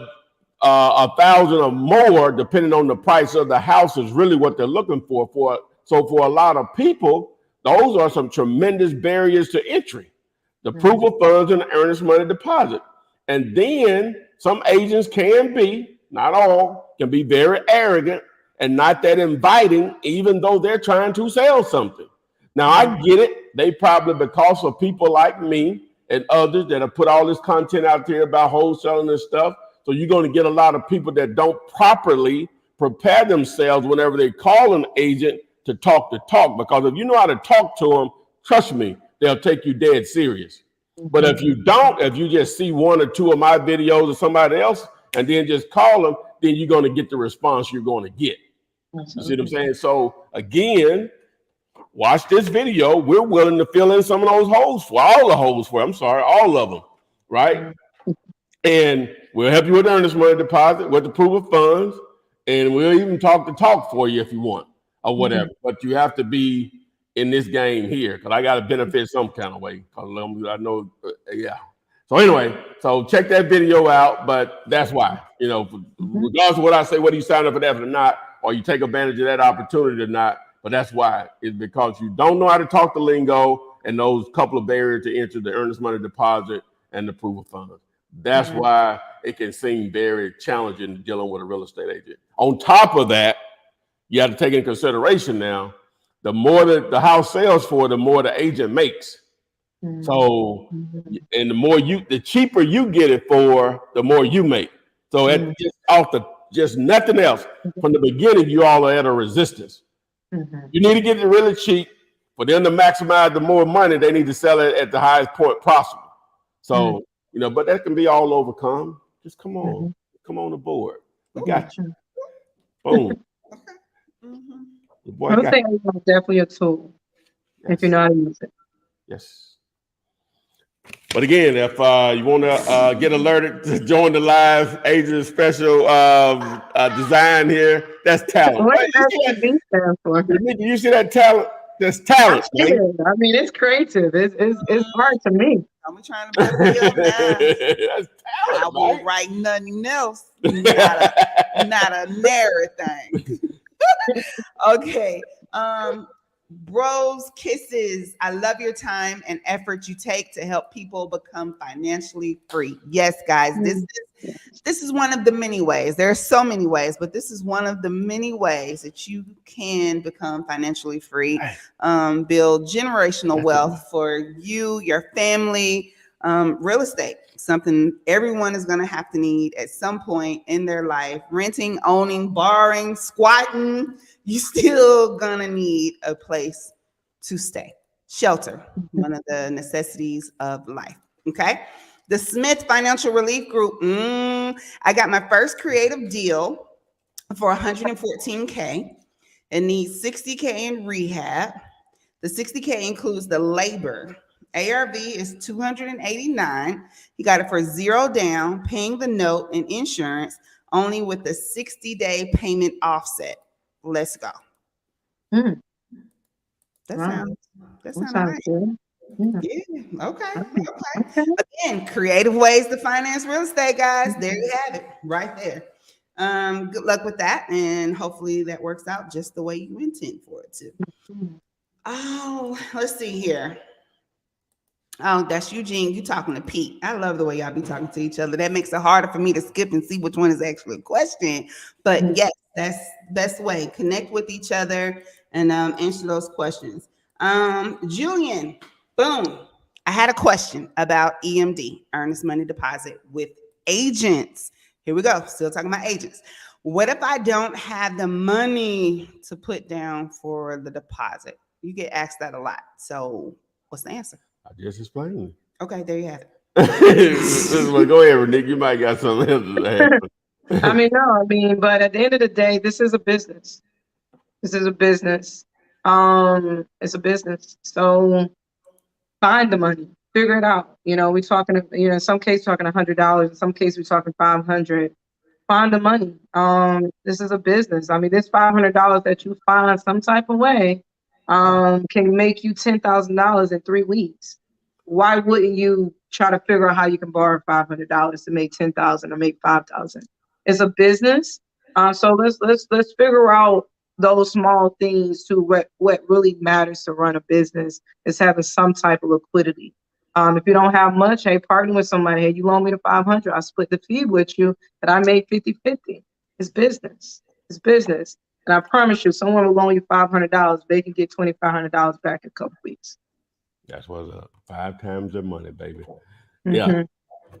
1,000 or more, depending on the price of the house, is really what they're looking for. So for a lot of people, those are some tremendous barriers to entry. the proof of funds, and the earnest money deposit. And then some agents can be, not all, can be very arrogant and not that inviting, even though they're trying to sell something. Now, I get it. They probably, because of people like me and others that have put all this content out there about wholesaling and stuff, so you're going to get a lot of people that don't properly prepare themselves whenever they call an agent to talk, because if you know how to talk to them, trust me, they'll take you dead serious. But if you don't, if you just see one or two of my videos or somebody else and then just call them, then you're going to get the response you're going to get. You see what I'm saying? So again, watch this video. We're willing to fill in some of those holes for all of them, right? And we'll help you with earnest money deposit, with the proof of funds, and we'll even talk the talk for you if you want or whatever. But you have to be in this game here because I got to benefit some kind of way. I know, yeah. So anyway, so check that video out. But that's why, regardless of what I say, whether you sign up for that or not, or you take advantage of that opportunity or not. But that's why. It's because you don't know how to talk the lingo and those couple of barriers to enter the earnest money deposit and the proof of funds. That's why it can seem very challenging dealing with a real estate agent. On top of that, you have to take into consideration now, the more that the house sells for, the more the agent makes. So, and the cheaper you get it for, the more you make. So just nothing else. From the beginning, you all are at a resistance. You need to get it really cheap. For them to maximize the more money, they need to sell it at the highest point possible. So, but that can be all overcome. Just come on aboard. We got you. Boom. The boy I would say it's definitely a tool if you know how to use it. Yes. But again, if you want to get alerted to join the live agent special design here, that's talent. What does that stand for? You see that talent? That's talent. I mean, it's creative. It's hard to me. I'm trying to build up now. That's talent. I won't write nothing else. Not a narrow thing. Okay. Bros, kisses. I love your time and effort you take to help people become financially free. Yes, guys, this is one of the many ways. There are so many ways, but this is one of the many ways that you can become financially free, build generational wealth for you, your family. Real estate, something everyone is going to have to need at some point in their life. Renting, owning, borrowing, squatting. You still gonna need a place to stay. Shelter, one of the necessities of life. Okay. The Smith Financial Relief Group. I got my first creative deal for $114K. It needs $60K in rehab. The $60K includes the labor. ARV is $289. He got it for $0 down, paying the note and insurance only with the 60-day payment offset. Let's go. That sounds right. Good. Yeah. Okay. Again, creative ways to finance real estate, guys. There you have it, right there. Good luck with that, and hopefully that works out just the way you intend for it to. Oh, let's see here. Oh, that's Eugene. You talking to Pete. I love the way y'all be talking to each other. That makes it harder for me to skip and see which one is actually a question. But yes, that's the best way. Connect with each other and answer those questions. Julian, boom. I had a question about EMD, earnest money deposit with agents. Here we go. Still talking about agents. What if I don't have the money to put down for the deposit? You get asked that a lot. So what's the answer? I just explained it. Okay, there you have it. Go ahead, Nick. You might got something else to add. But at the end of the day, this is a business. It's a business. So find the money, figure it out. We're talking, in some cases talking $100, in some cases we're talking $500. Find the money. This is a business. This $500 that you find some type of way can make you $10,000 in 3 weeks. Why wouldn't you try to figure out how you can borrow $500 to make $10,000 or make $5,000? It's a business. So let's figure out those small things to what really matters to run a business is having some type of liquidity. If you don't have much, hey, partner with somebody. Hey, you loan me the 500. I'll split the fee with you that I made 50-50. It's business. It's business. And I promise you, someone will loan you $500. They can get $2,500 back in a couple weeks. That's what's up. 5 times their money, baby. Mm-hmm. Yeah.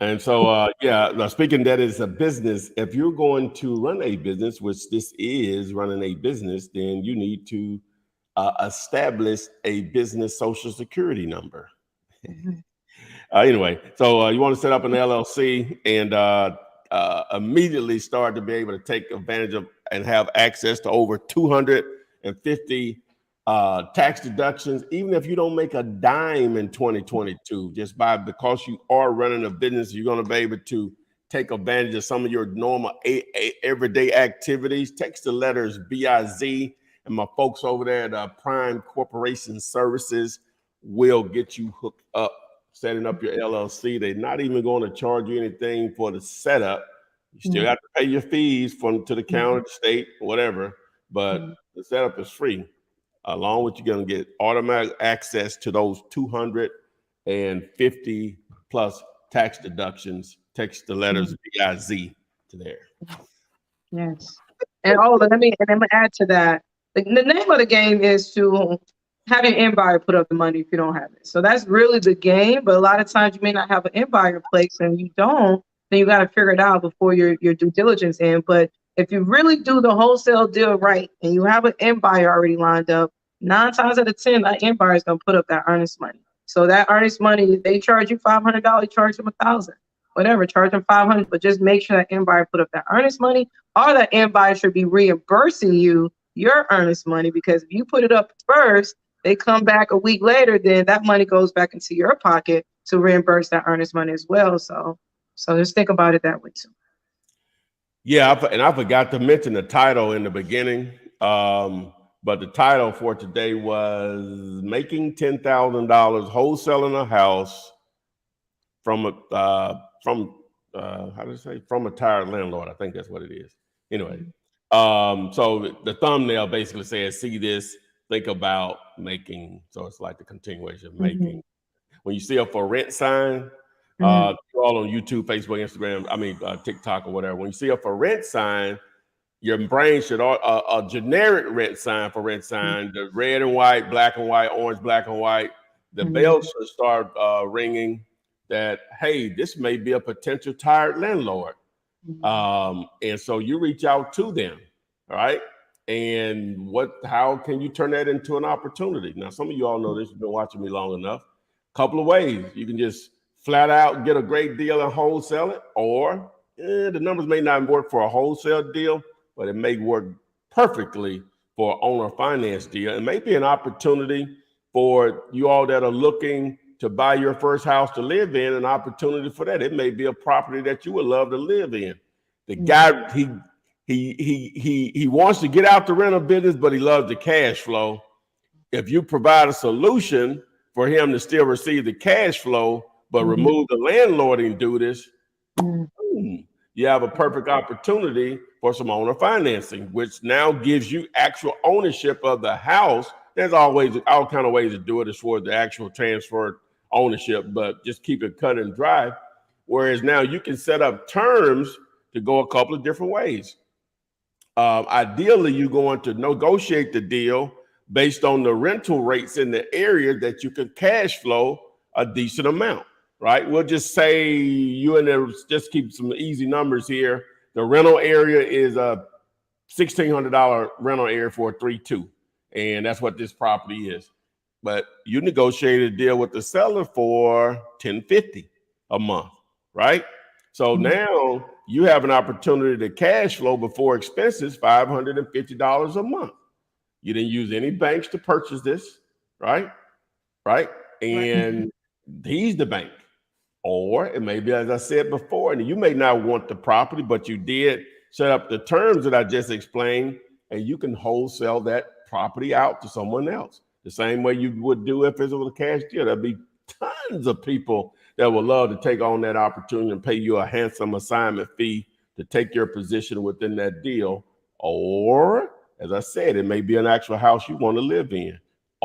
And so, now speaking that is a business, if you're going to run a business, which this is running a business, then you need to establish a business social security number. Mm-hmm. Anyway, so you want to set up an LLC and immediately start to be able to take advantage of and have access to over 250 tax deductions, even if you don't make a dime in 2022, just because you are running a business, you're going to be able to take advantage of some of your normal everyday activities. Text the letters BIZ, and my folks over there at Prime Corporation Services will get you hooked up, setting up your LLC. They're not even going to charge you anything for the setup. You still have to pay your fees to the county, state, whatever, but the setup is free. Along with you're going to get automatic access to those 250 plus tax deductions. Text the letters BIZ to there. Yes. And let me add to that. The name of the game is to have your end buyer put up the money if you don't have it. So that's really the game. But a lot of times you may not have an end buyer in place, and you don't, then you got to figure it out before your due diligence in. But if you really do the wholesale deal right and you have an end buyer already lined up, 9 times out of 10, that end buyer is going to put up that earnest money. So that earnest money, they charge you $500, charge them $1,000, whatever, charge them $500, but just make sure that end buyer put up that earnest money, or that end buyer should be reimbursing you your earnest money, because if you put it up first, they come back a week later, then that money goes back into your pocket to reimburse that earnest money as well. So just think about it that way too. Yeah, and I forgot to mention the title in the beginning. But the title for today was Making $10,000 Wholesaling a House from a tired landlord. I think that's what it is. Anyway, so the thumbnail basically says, see this, think about making. So it's like the continuation of making. When you see a for rent sign, all on YouTube, Facebook, Instagram, TikTok or whatever. When you see a for rent sign, your brain should a generic rent sign, the red and white, black and white, orange, black and white. The bells should start ringing that, hey, this may be a potential tired landlord. And so you reach out to them, all right? And how can you turn that into an opportunity? Now, some of you all know this, you've been watching me long enough. Couple of ways. You can just flat out get a great deal and wholesale it, or the numbers may not work for a wholesale deal, but it may work perfectly for an owner finance deal. It may be an opportunity for you all that are looking to buy your first house to live in, an opportunity for that. It may be a property that you would love to live in. The guy, he wants to get out the rental business, but he loves the cash flow. If you provide a solution for him to still receive the cash flow, but remove the landlording duties, you have a perfect opportunity for some owner financing, which now gives you actual ownership of the house. There's always all kind of ways to do it as far as the actual transfer ownership, but just keep it cut and dry. Whereas now you can set up terms to go a couple of different ways. Ideally, you're going to negotiate the deal based on the rental rates in the area that you can cash flow a decent amount. Right, we'll just say you and there, just keep some easy numbers here. The rental area is a $1,600 rental area for a 3-2, and that's what this property is. But you negotiated a deal with the seller for $1,050 a month, right? So now you have an opportunity to cash flow before expenses $550 a month. You didn't use any banks to purchase this, right? And he's the bank. Or it may be, as I said before, and you may not want the property, but you did set up the terms that I just explained, and you can wholesale that property out to someone else. The same way you would do if it was a cash deal. There'll be tons of people that would love to take on that opportunity and pay you a handsome assignment fee to take your position within that deal. Or, as I said, it may be an actual house you want to live in.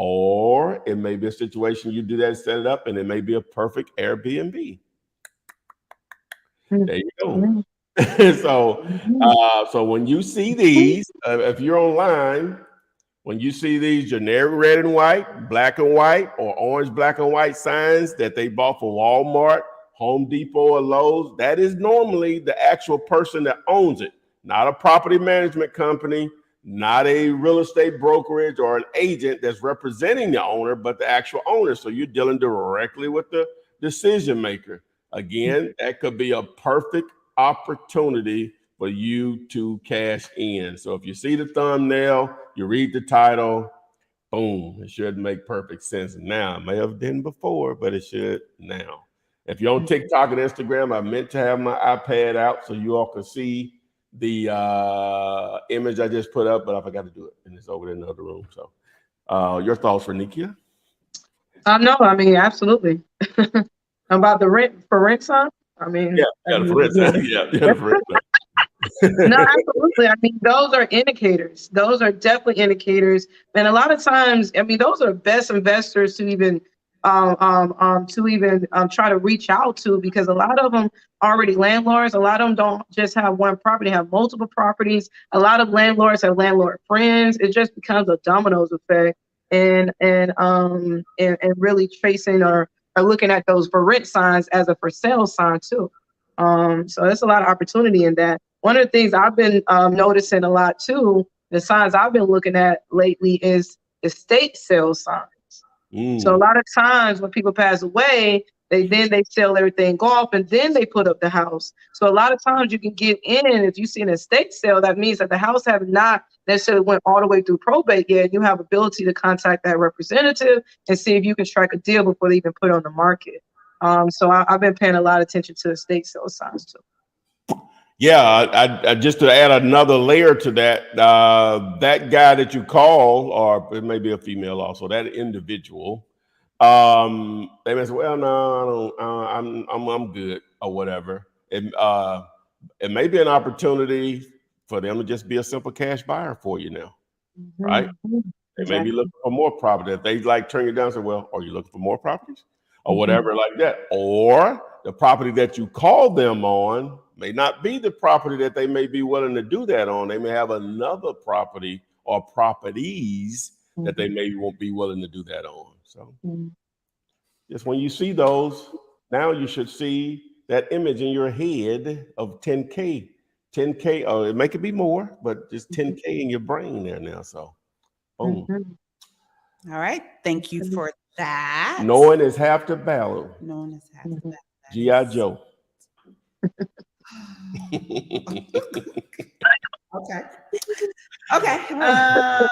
Or it may be a situation you do that, set it up, and it may be a perfect Airbnb. There you go. So when you see these, if you're online, when you see these generic red and white, black and white, or orange, black and white signs that they bought from Walmart, Home Depot, or Lowe's, that is normally the actual person that owns it, not a property management company, not a real estate brokerage or an agent that's representing the owner, but the actual owner. So you're dealing directly with the decision maker. Again, that could be a perfect opportunity for you to cash in. So if you see the thumbnail, you read the title, boom, it should make perfect sense now. It may have been before, but it should now. If you're on TikTok and Instagram, I meant to have my iPad out so you all can see the image I just put up, but I forgot to do it, and it's over in the other room. So your thoughts, Renikia? No, I mean, absolutely. About the rent sign? I mean, the rent sign. The rent sign. No, absolutely. I mean, those are indicators. Those are definitely indicators. And a lot of times, I mean, those are best investors to even try to reach out to, because a lot of them are already landlords. A lot of them don't just have one property, have multiple properties. A lot of landlords have landlord friends. It just becomes a dominoes effect, and really tracing or looking at those for rent signs as a for sale sign too. So there's a lot of opportunity in that. One of the things I've been noticing a lot too, the signs I've been looking at lately is estate sale signs. So a lot of times when people pass away, they sell everything off and then they put up the house. So a lot of times you can get in, if you see an estate sale, that means that the house have not necessarily went all the way through probate yet. You have ability to contact that representative and see if you can strike a deal before they even put it on the market. So I've been paying a lot of attention to estate sale signs too. Yeah, I just to add another layer to that, that guy that you call, or it may be a female also, that individual, they may say, well, no, I don't, I'm good or whatever. It may be an opportunity for them to just be a simple cash buyer for you now, right? They may be looking for more property. If they like turn you down and say, well, are you looking for more properties or whatever like that? Or the property that you called them on may not be the property that they may be willing to do that on. They may have another property or properties that they may won't be willing to do that on. So just when you see those, now you should see that image in your head of 10K, or it may could be more, but just 10K in your brain there now. So boom. All right. Thank you for that. Knowing is half the battle. Knowing is half the battle. G.I. Joe. Okay. Shaq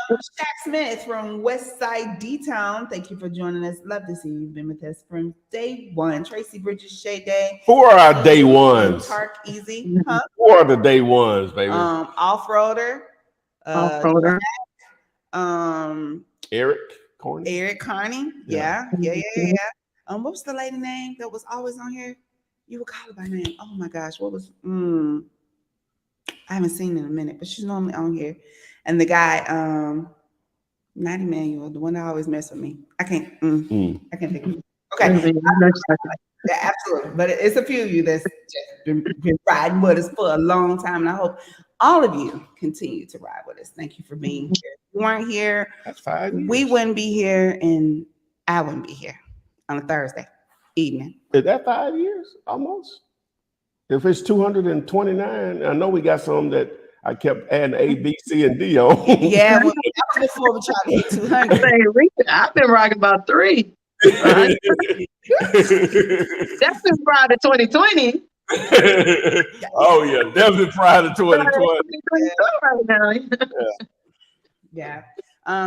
Smith from Westside D-Town. Thank you for joining us. Love to see you've been with us from day one. Tracy Bridges, Shay Day. Who are our day ones? Tark Easy. Huh? Who are the day ones, baby? Off-roader. Eric Carney. Eric Carney. Yeah. What was the lady name that was always on here? You would call her by name. Oh my gosh, what was? I haven't seen her in a minute, but she's normally on here. And the guy, not Emmanuel, the one that always mess with me. I can't think of it. Okay. Yeah, absolutely. But it's a few of you that's just been riding with us for a long time. And I hope all of you continue to ride with us. Thank you for being here. If you weren't here, that's 5 years. We wouldn't be here, and I wouldn't be here on a Thursday evening. Is that 5 years almost? If it's 229, I know we got some that I kept adding A, B, C, and D on. Yeah, well, that was before we tried to hit 200. I've been rocking about 3. That's been prior to 2020. Oh yeah, definitely prior to 2020. Yeah.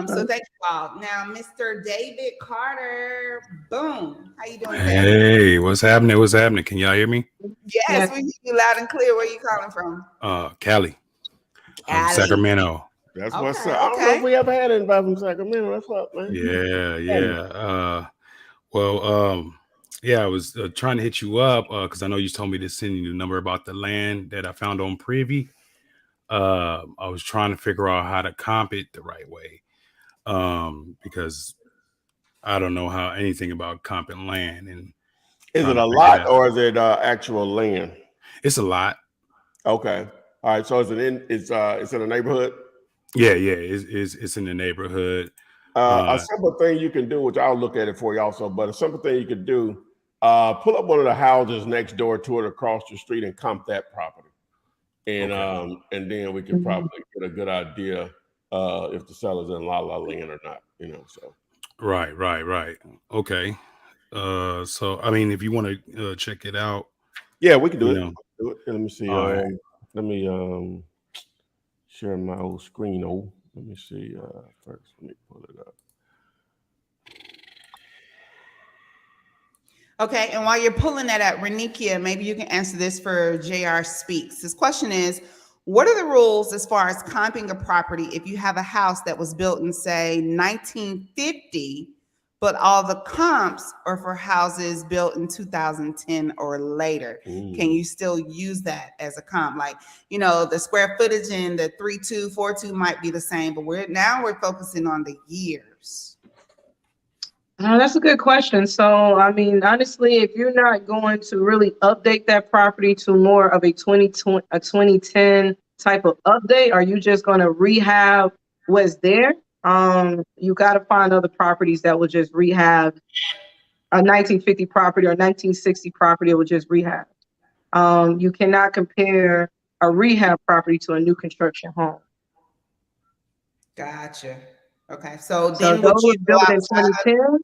So thank you all. Now, Mr. David Carter, boom. How you doing? Hey, what's happening? What's happening? Can y'all hear me? Yes, we hear you loud and clear. Where you calling from? Cali. Sacramento. That's what's up. I don't know if we ever had anybody from Sacramento. That's up, man. Yeah. I was trying to hit you up because I know you told me to send you the number about the land that I found on Privy. I was trying to figure out how to comp it the right way because I don't know how anything about comping land, and Is trying it to a figure it lot out. or is it actual land? It's a lot. Okay. All right. So it's in a neighborhood. Yeah, it's in the neighborhood. A simple thing you can do, which I'll look at it for you also, but a simple thing you could do, pull up one of the houses next door to it across the street and comp that property. And and then we could probably get a good idea if the seller's in La La Land or not, so. Right. Okay. So I mean, if you want to check it out, Yeah, we can do you it. know. Do it. Let me see. All right. Let me share my old screen. Let me see first. Let me pull it up. Okay, and while you're pulling that up, Renikia, maybe you can answer this for JR Speaks. His question is, what are the rules as far as comping a property if you have a house that was built in, say, 1950, but all the comps are for houses built in 2010 or later? Can you still use that as a comp? Like, the square footage in the 3242 might be the same, but we're focusing on the years. Oh, that's a good question. So, I mean, honestly, if you're not going to really update that property to more of a 2010 type of update, are you just going to rehab what's there? You got to find other properties that will just rehab a 1950 property or 1960 property. It will just rehab. You cannot compare a rehab property to a new construction home. Gotcha. Okay, so So then those would you go built in outside? 2010.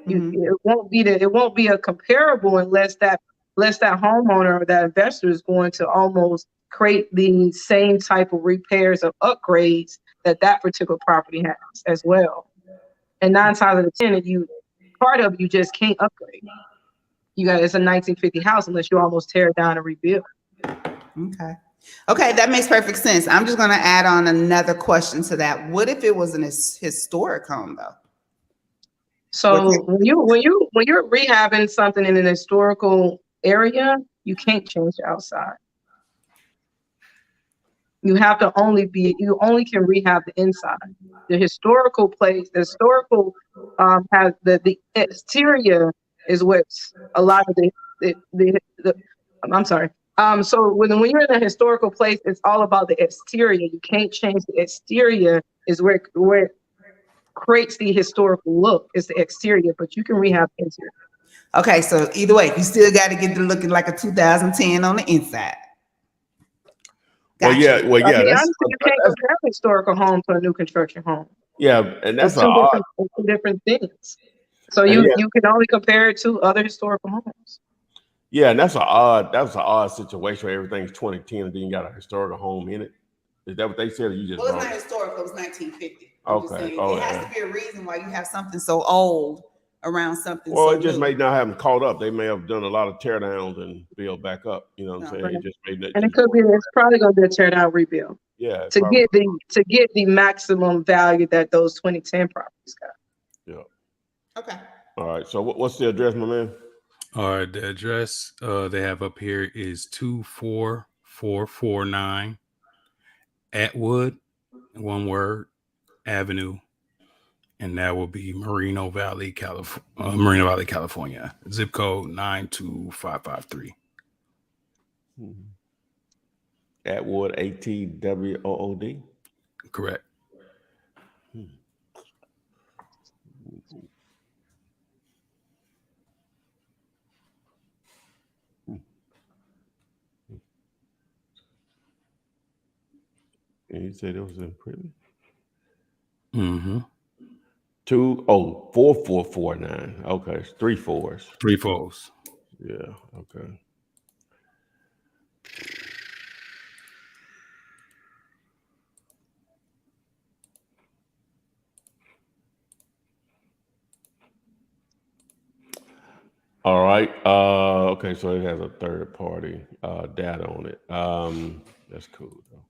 It won't be a comparable unless that homeowner or that investor is going to almost create the same type of repairs or upgrades that particular property has as well. And 9 times out of 10, you just can't upgrade. It's a 1950 house unless you almost tear it down and rebuild. Okay, that makes perfect sense. I'm just going to add on another question to that. What if it was an historic home, though? So when you're rehabbing something in an historical area, you can't change the outside. You only can rehab the inside. The historical place, has the exterior is what's a lot of the I'm sorry. So when you're in a historical place, it's all about the exterior. You can't change the exterior. Is where it creates the historical look. It's the exterior, but you can rehab the interior. Okay, so either way, you still got to get to looking like a 2010 on the inside. Gotcha. Well, yeah. Honestly, you can't compare a historical home to a new construction home. Yeah, and that's two different things. So you can only compare it to other historical homes. Yeah, and that's an odd situation where everything's 2010 and then you got a historical home in it. Is that what they said? Or you just it's not historical. It was 1950. Okay. It has to be a reason why you have something so old around something. Well, so it just new. may not have them caught up. They may have done a lot of tear downs and build back up. You know what I'm saying? Right. It just made that. And it's probably going to be a tear down rebuild. Yeah. To get the maximum value that those 2010 properties got. Yeah. Okay. All right. So what's the address, my man? All right. The address they have up here is 24449 Atwood, one word, Avenue, and that will be Moreno Valley, California. Zip code 92553. Atwood, ATWOOD. Correct. And you said it was in prison? 4449. Okay, it's 3 4s. 3 4s. Yeah. Okay. All right. Okay, so it has a third party data on it. That's cool though.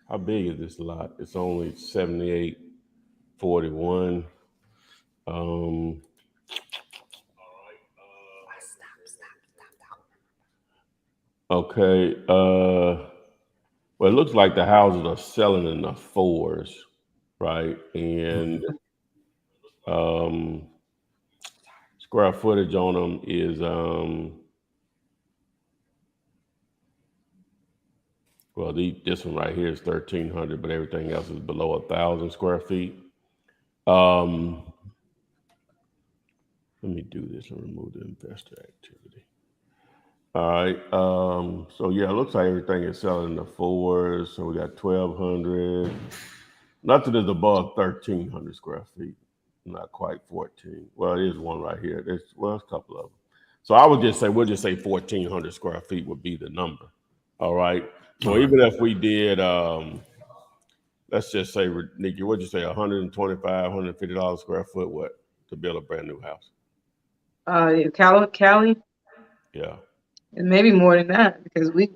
How big is this lot? It's only 7841. Okay. Well, it looks like the houses are selling in the 4s right? And square footage on them is well, this one right here is 1,300, but everything else is below 1,000 square feet. Let me do this and remove the investor activity. All right. So yeah, it looks like everything is selling in the fours. So we got 1,200. Nothing is above 1,300 square feet. Not quite 14. Well, it is one right here. There's a couple of them. So I would just say we'll just say 1,400 square feet would be the number. All right. So even if we did, let's just say, Nikki, what'd you say, $125, $150 square foot, what, to build a brand new house? Cali, Yeah. and maybe more than that because we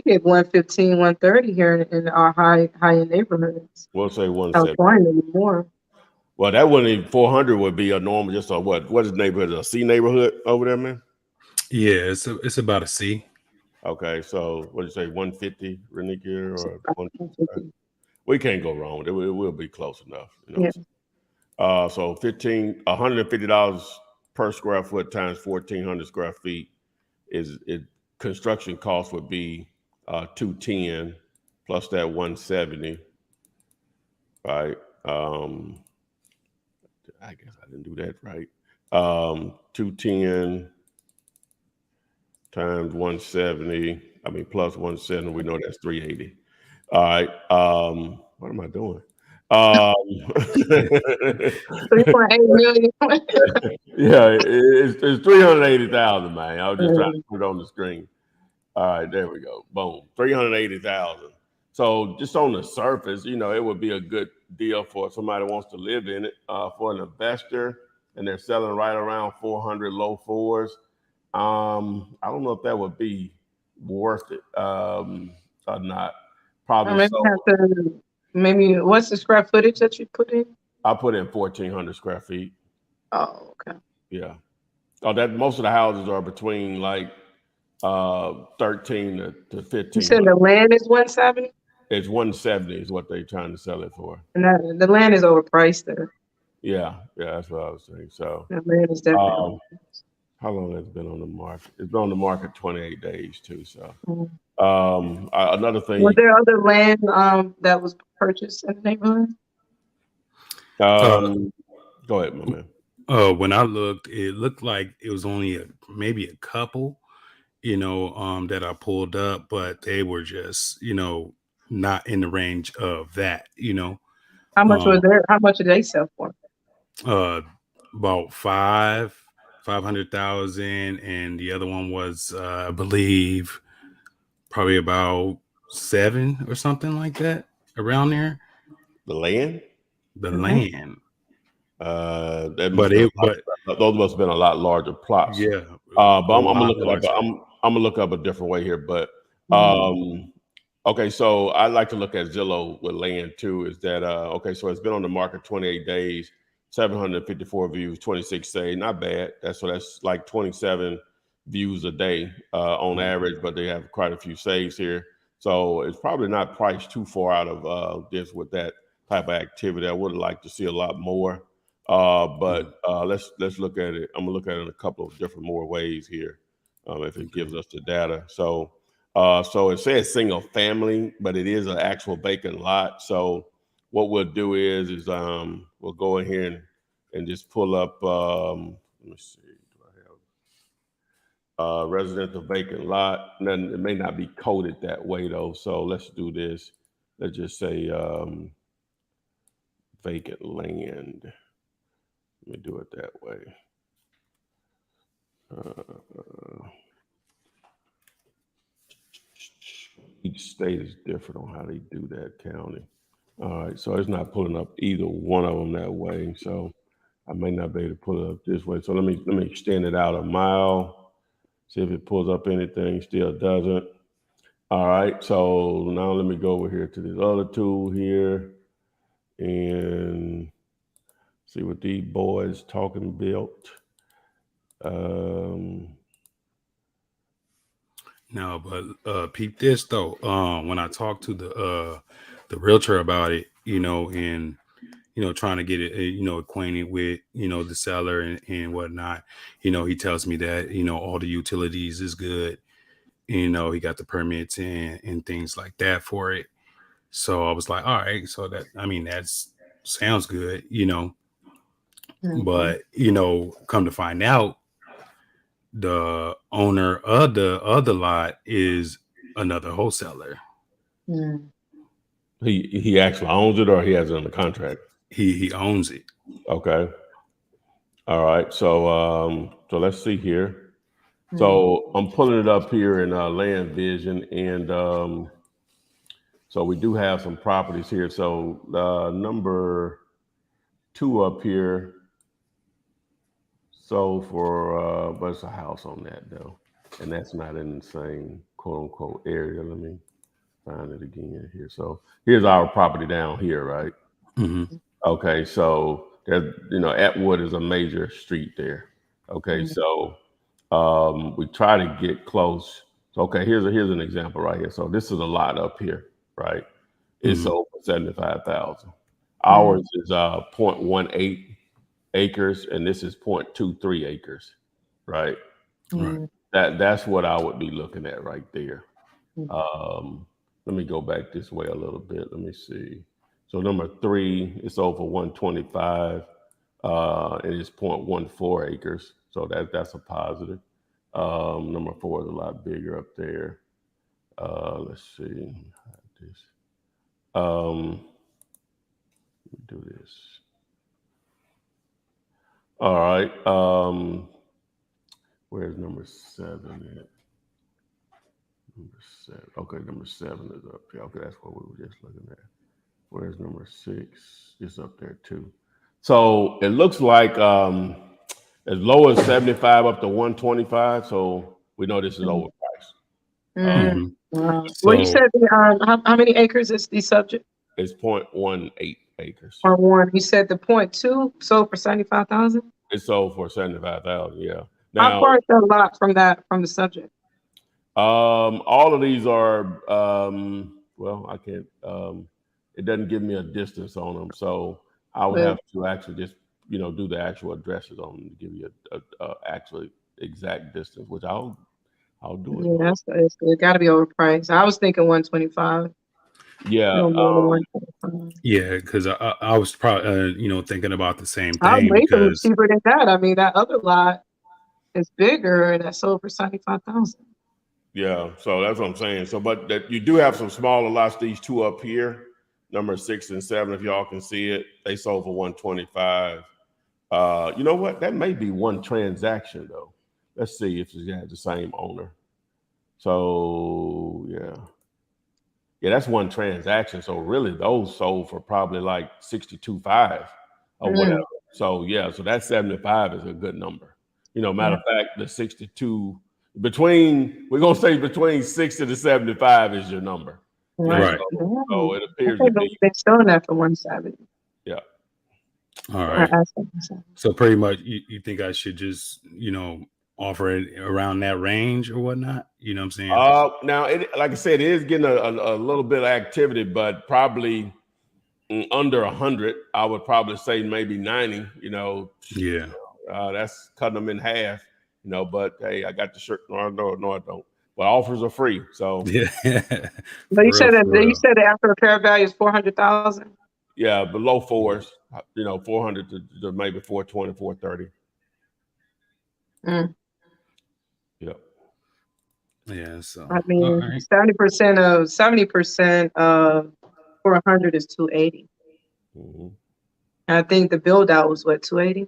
get 115, 130 here in our high end neighborhoods. We'll say 170. California more. Well, that wouldn't even 400 would be a normal, just a what is the neighborhood? A C neighborhood over there, man? Yeah, it's about a C. Okay, so what did you say, 150, Renika, or 150. we can't go wrong with it. It will be close enough, you know. Yeah. So $150 per square foot times 1,400 square feet construction cost would be 210 plus that 170, right? I guess I didn't do that right. 210 times 170. I mean plus 170. We know that's 380. All right. What am I doing? 3.8 million. Yeah, it's 380,000, man. I was just trying to put it on the screen. All right, there we go. Boom, 380,000. So just on the surface, you know, it would be a good deal for somebody who wants to live in it. For an investor, and they're selling right around 400, low fours. I don't know if that would be worth it or not. Probably so. Maybe what's the square footage that you put in? I put in 1,400 square feet. Oh, okay. Yeah. Oh, that most of the houses are between like 13 to 15. You said the land is 170? It's 170 is what they're trying to sell it for. And the land is overpriced there. Yeah, that's what I was saying. So the land is definitely how long has it been on the market? It's been on the market 28 days too. So another thing. Was there other land that was purchased in the neighborhood? Go ahead, my man. When I looked, it looked like it was only maybe a couple, that I pulled up, but they were just, not in the range of that, How much was there? How much did they sell for? About 500,000, and the other one was, I believe, probably about 7 or something like that, around there. The land. Land. Those must have been a lot larger plots. Yeah. But I'm gonna look up a different way here. But okay, so I like to look at Zillow with land too. Is that okay? So it's been on the market 28 days, 754 views, 26 say not bad. That's like 27 views a day on average, but they have quite a few saves here. So it's probably not priced too far out of this with that type of activity. I would like to see a lot more. But let's look at it. I'm gonna look at it in a couple of different more ways here, if it gives us the data. So it says single family, but it is an actual vacant lot. So what we'll do is we'll go in here and just pull up. Let me see. Do I have residential vacant lot? And then it may not be coded that way though. So let's do this. Let's just say vacant land. Let me do it that way. Each state is different on how they do that county. All right, so it's not pulling up either one of them that way. So I may not be able to pull it up this way. So let me extend it out a mile. See if it pulls up anything. Still doesn't. All right, so now let me go over here to this other tool here and see what these boys talking built. No, but peep this though. When I talked to the realtor about it, and trying to get it, acquainted with, the seller and whatnot. He tells me that, all the utilities is good. He got the permits and things like that for it. So I was like, all right, so that's sounds good, but, come to find out, the owner of the other lot is another wholesaler. Mm. He actually owns it, or he has it under contract? He owns it. Okay. All right. So let's see here. So I'm pulling it up here in Land Vision, and so we do have some properties here. So number 2 up here. So but it's a house on that though, and that's not in the same quote unquote area. Let me find it again here. So here's our property down here, right? Mm-hmm. Okay, so there's, Atwood is a major street there. Okay, so we try to get close. So okay, here's an example right here. So this is a lot up here, right? It's Mm-hmm. over 75,000. Ours is 0.18 acres, and this is 0.23 acres, right? Right. That's what I would be looking at right there. Let me go back this way a little bit. Let me see. So number 3, it's over 125, and it's 0.14 acres. So that's a positive. Number 4 is a lot bigger up there. Let's see. This. Let me do this. All right. Where's number 7 at? Number 7. Okay, number 7 is up here. Okay, that's what we were just looking at. Where's number 6? It's up there too. So it looks like as low as 75 up to 125. So we know this is overpriced. Mm-hmm. Well, you said how many acres is the subject? It's 0.18 acres. Or 1. You said the 0.2 sold for 75,000. It's sold for 75,000. Yeah. How Now, far is that lot from the subject? all of these are well, I can't. It doesn't give me a distance on them, so I would have to actually just do the actual addresses on them to give you a actually exact distance, which I'll do it. Yeah, it got to be overpriced. I was thinking 125. Yeah. No more than 125. Yeah, because I was probably thinking about the same Our thing Lincoln was because cheaper than that. I mean, that other lot is bigger and that sold for 75,000. Yeah, so that's what I'm saying. So, but that you do have some smaller lots. These 2 up here, number 6 and 7, if y'all can see it, they sold for 125. You know what? That may be one transaction though. Let's see if it has the same owner. So yeah, that's one transaction. So really, those sold for probably like 62.5 or whatever. So yeah, so that 75 is a good number. Matter of fact, the 62 we're gonna say between 60 to 75 is your number. Right. So it appears I to think be. they're selling that for 170. Yeah. All right. I asked them for 170. So pretty much, you think I should just offer it around that range or whatnot? You know what I'm saying? Now, like I said, it is getting a little bit of activity, but probably under 100. I would probably say maybe 90. Yeah. That's cutting them in half. But hey, I got the shirt. No, I don't. But offers are free. So Yeah. But you said that after repair value is 400,000. Yeah, below 4s. 400 to maybe 420, 430. Yeah. Yeah. So I mean, 70% of 400 is 280. Mm-hmm. I think the build out was what, 280?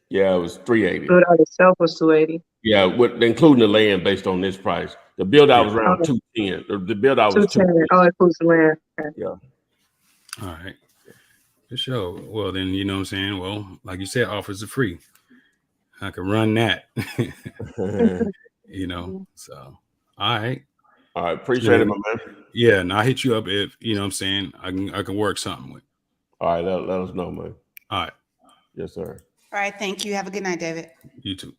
Yeah, it was 380. Build out itself was 280. Yeah, including the land based on this price. The build out was around 210. The build out was 210. Oh, it includes the land. Okay. Yeah. All right. For sure. Well, then, you know what I'm saying? Well, like you said, offers are free. I can run that. So all right. All right. Appreciate it, my man. Yeah, and I'll hit you up if what I'm saying, I can work something with. All right, let us know, man. All right. Yes, sir. All right. Thank you. Have a good night, David. You too.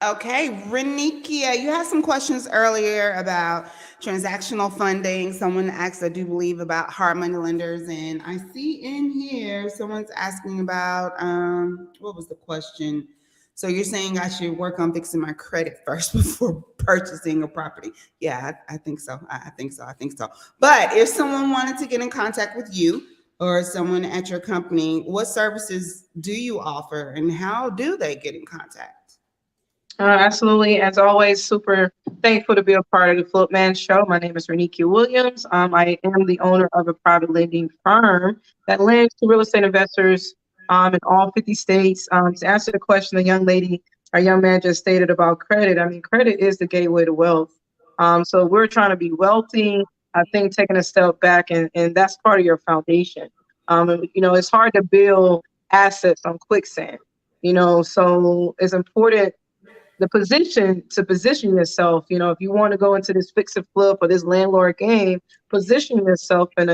Okay, Renikia, you had some questions earlier about transactional funding. Someone asked, I do believe, about hard money lenders, and I see in here someone's asking about what was the question? So you're saying I should work on fixing my credit first before purchasing a property? Yeah, I think so. I think so. But if someone wanted to get in contact with you or someone at your company, what services do you offer, and how do they get in contact? Absolutely. As always, super thankful to be a part of the Flip Man Show. My name is Renikia Williams. I am the owner of a private lending firm that lends to real estate investors in all 50 states. To answer the question, the young lady, our young man just stated about credit. I mean, credit is the gateway to wealth. So we're trying to be wealthy. I think taking a step back, and that's part of your foundation. It's hard to build assets on quicksand. So it's important to position yourself. If you want to go into this fix and flip or this landlord game, position yourself and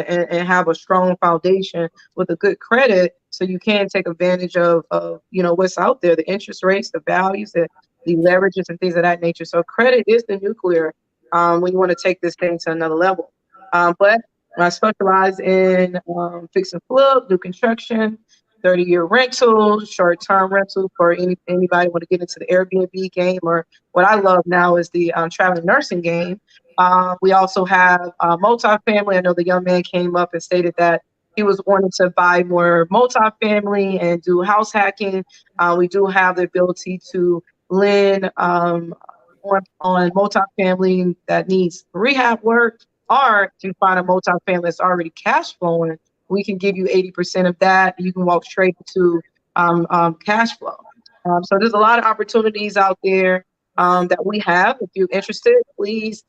have a strong foundation with a good credit so you can take advantage of what's out there, the interest rates, the values, the leverages and things of that nature. So credit is the nuclear when you want to take this thing to another level. But I specialize in fix and flip, new construction, 30-year rental, short-term rental for anybody want to get into the Airbnb game, or what I love now is the traveling nursing game. We also have multifamily. I know the young man came up and stated that he was wanting to buy more multifamily and do house hacking. We do have the ability to lend on multifamily that needs rehab work, or to find a multifamily that's already cash flowing. We can give you 80% of that. You can walk straight to cash flow. So there's a lot of opportunities out there that we have. If you're interested, please,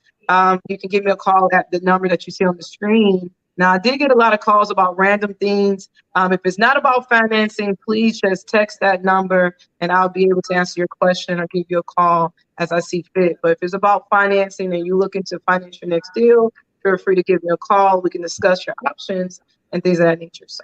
you can give me a call at the number that you see on the screen. Now, I did get a lot of calls about random things. If it's not about financing, please just text that number and I'll be able to answer your question or give you a call as I see fit. But if it's about financing and you're looking to finance your next deal, feel free to give me a call. We can discuss your options and things of that nature. So,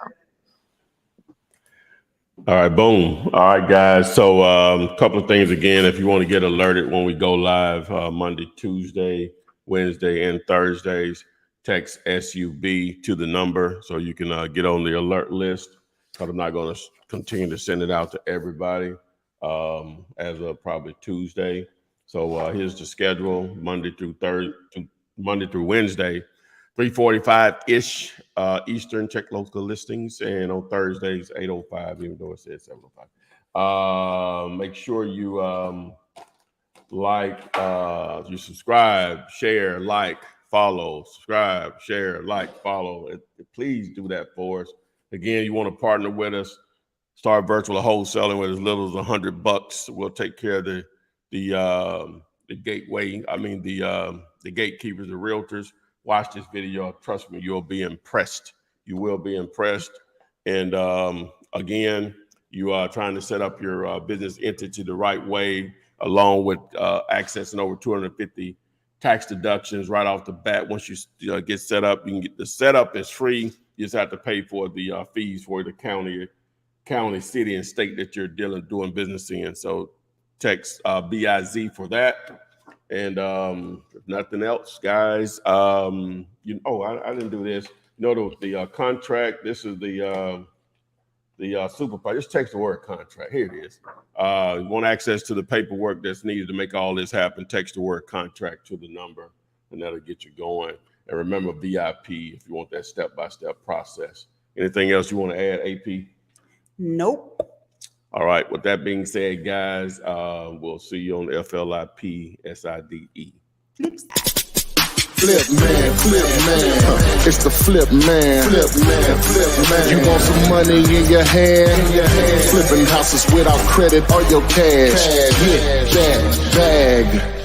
all right, boom. All right, guys. So a couple of things again, if you want to get alerted when we go live Monday, Tuesday, Wednesday, and Thursdays, text SUB to the number so you can get on the alert list. But I'm not going to continue to send it out to everybody as of probably Tuesday. So here's the schedule: Monday through Wednesday, 3:45-ish Eastern. Check local listings, and on Thursdays 8:05, even though it says 7:05. Make sure you you subscribe, share, like, follow, subscribe, share, like, follow. Please do that for us. Again, you want to partner with us, start virtual wholesaling with as little as $100. We'll take care of the gateway. The gatekeepers, the realtors. Watch this video. Trust me, you'll be impressed. You will be impressed. And again, you are trying to set up your business entity the right way, along with accessing over 250 tax deductions right off the bat. Once you get set up, you can get the setup is free. You just have to pay for the fees for the county, city, and state that you're doing business in. So text BIZ for that. And if nothing else, guys, I didn't do this. The contract. This is the supervisor. Just text the word contract. Here it is. You want access to the paperwork that's needed to make all this happen. Text the word contract to the number, and that'll get you going. And remember VIP if you want that step-by-step process. Anything else you want to add, AP? Nope. All right. With that being said, guys, we'll see you on FLIP SIDE. Flip man. It's the flip man. You want some money in your hand? Flipping houses without credit or your cash. Get that bag.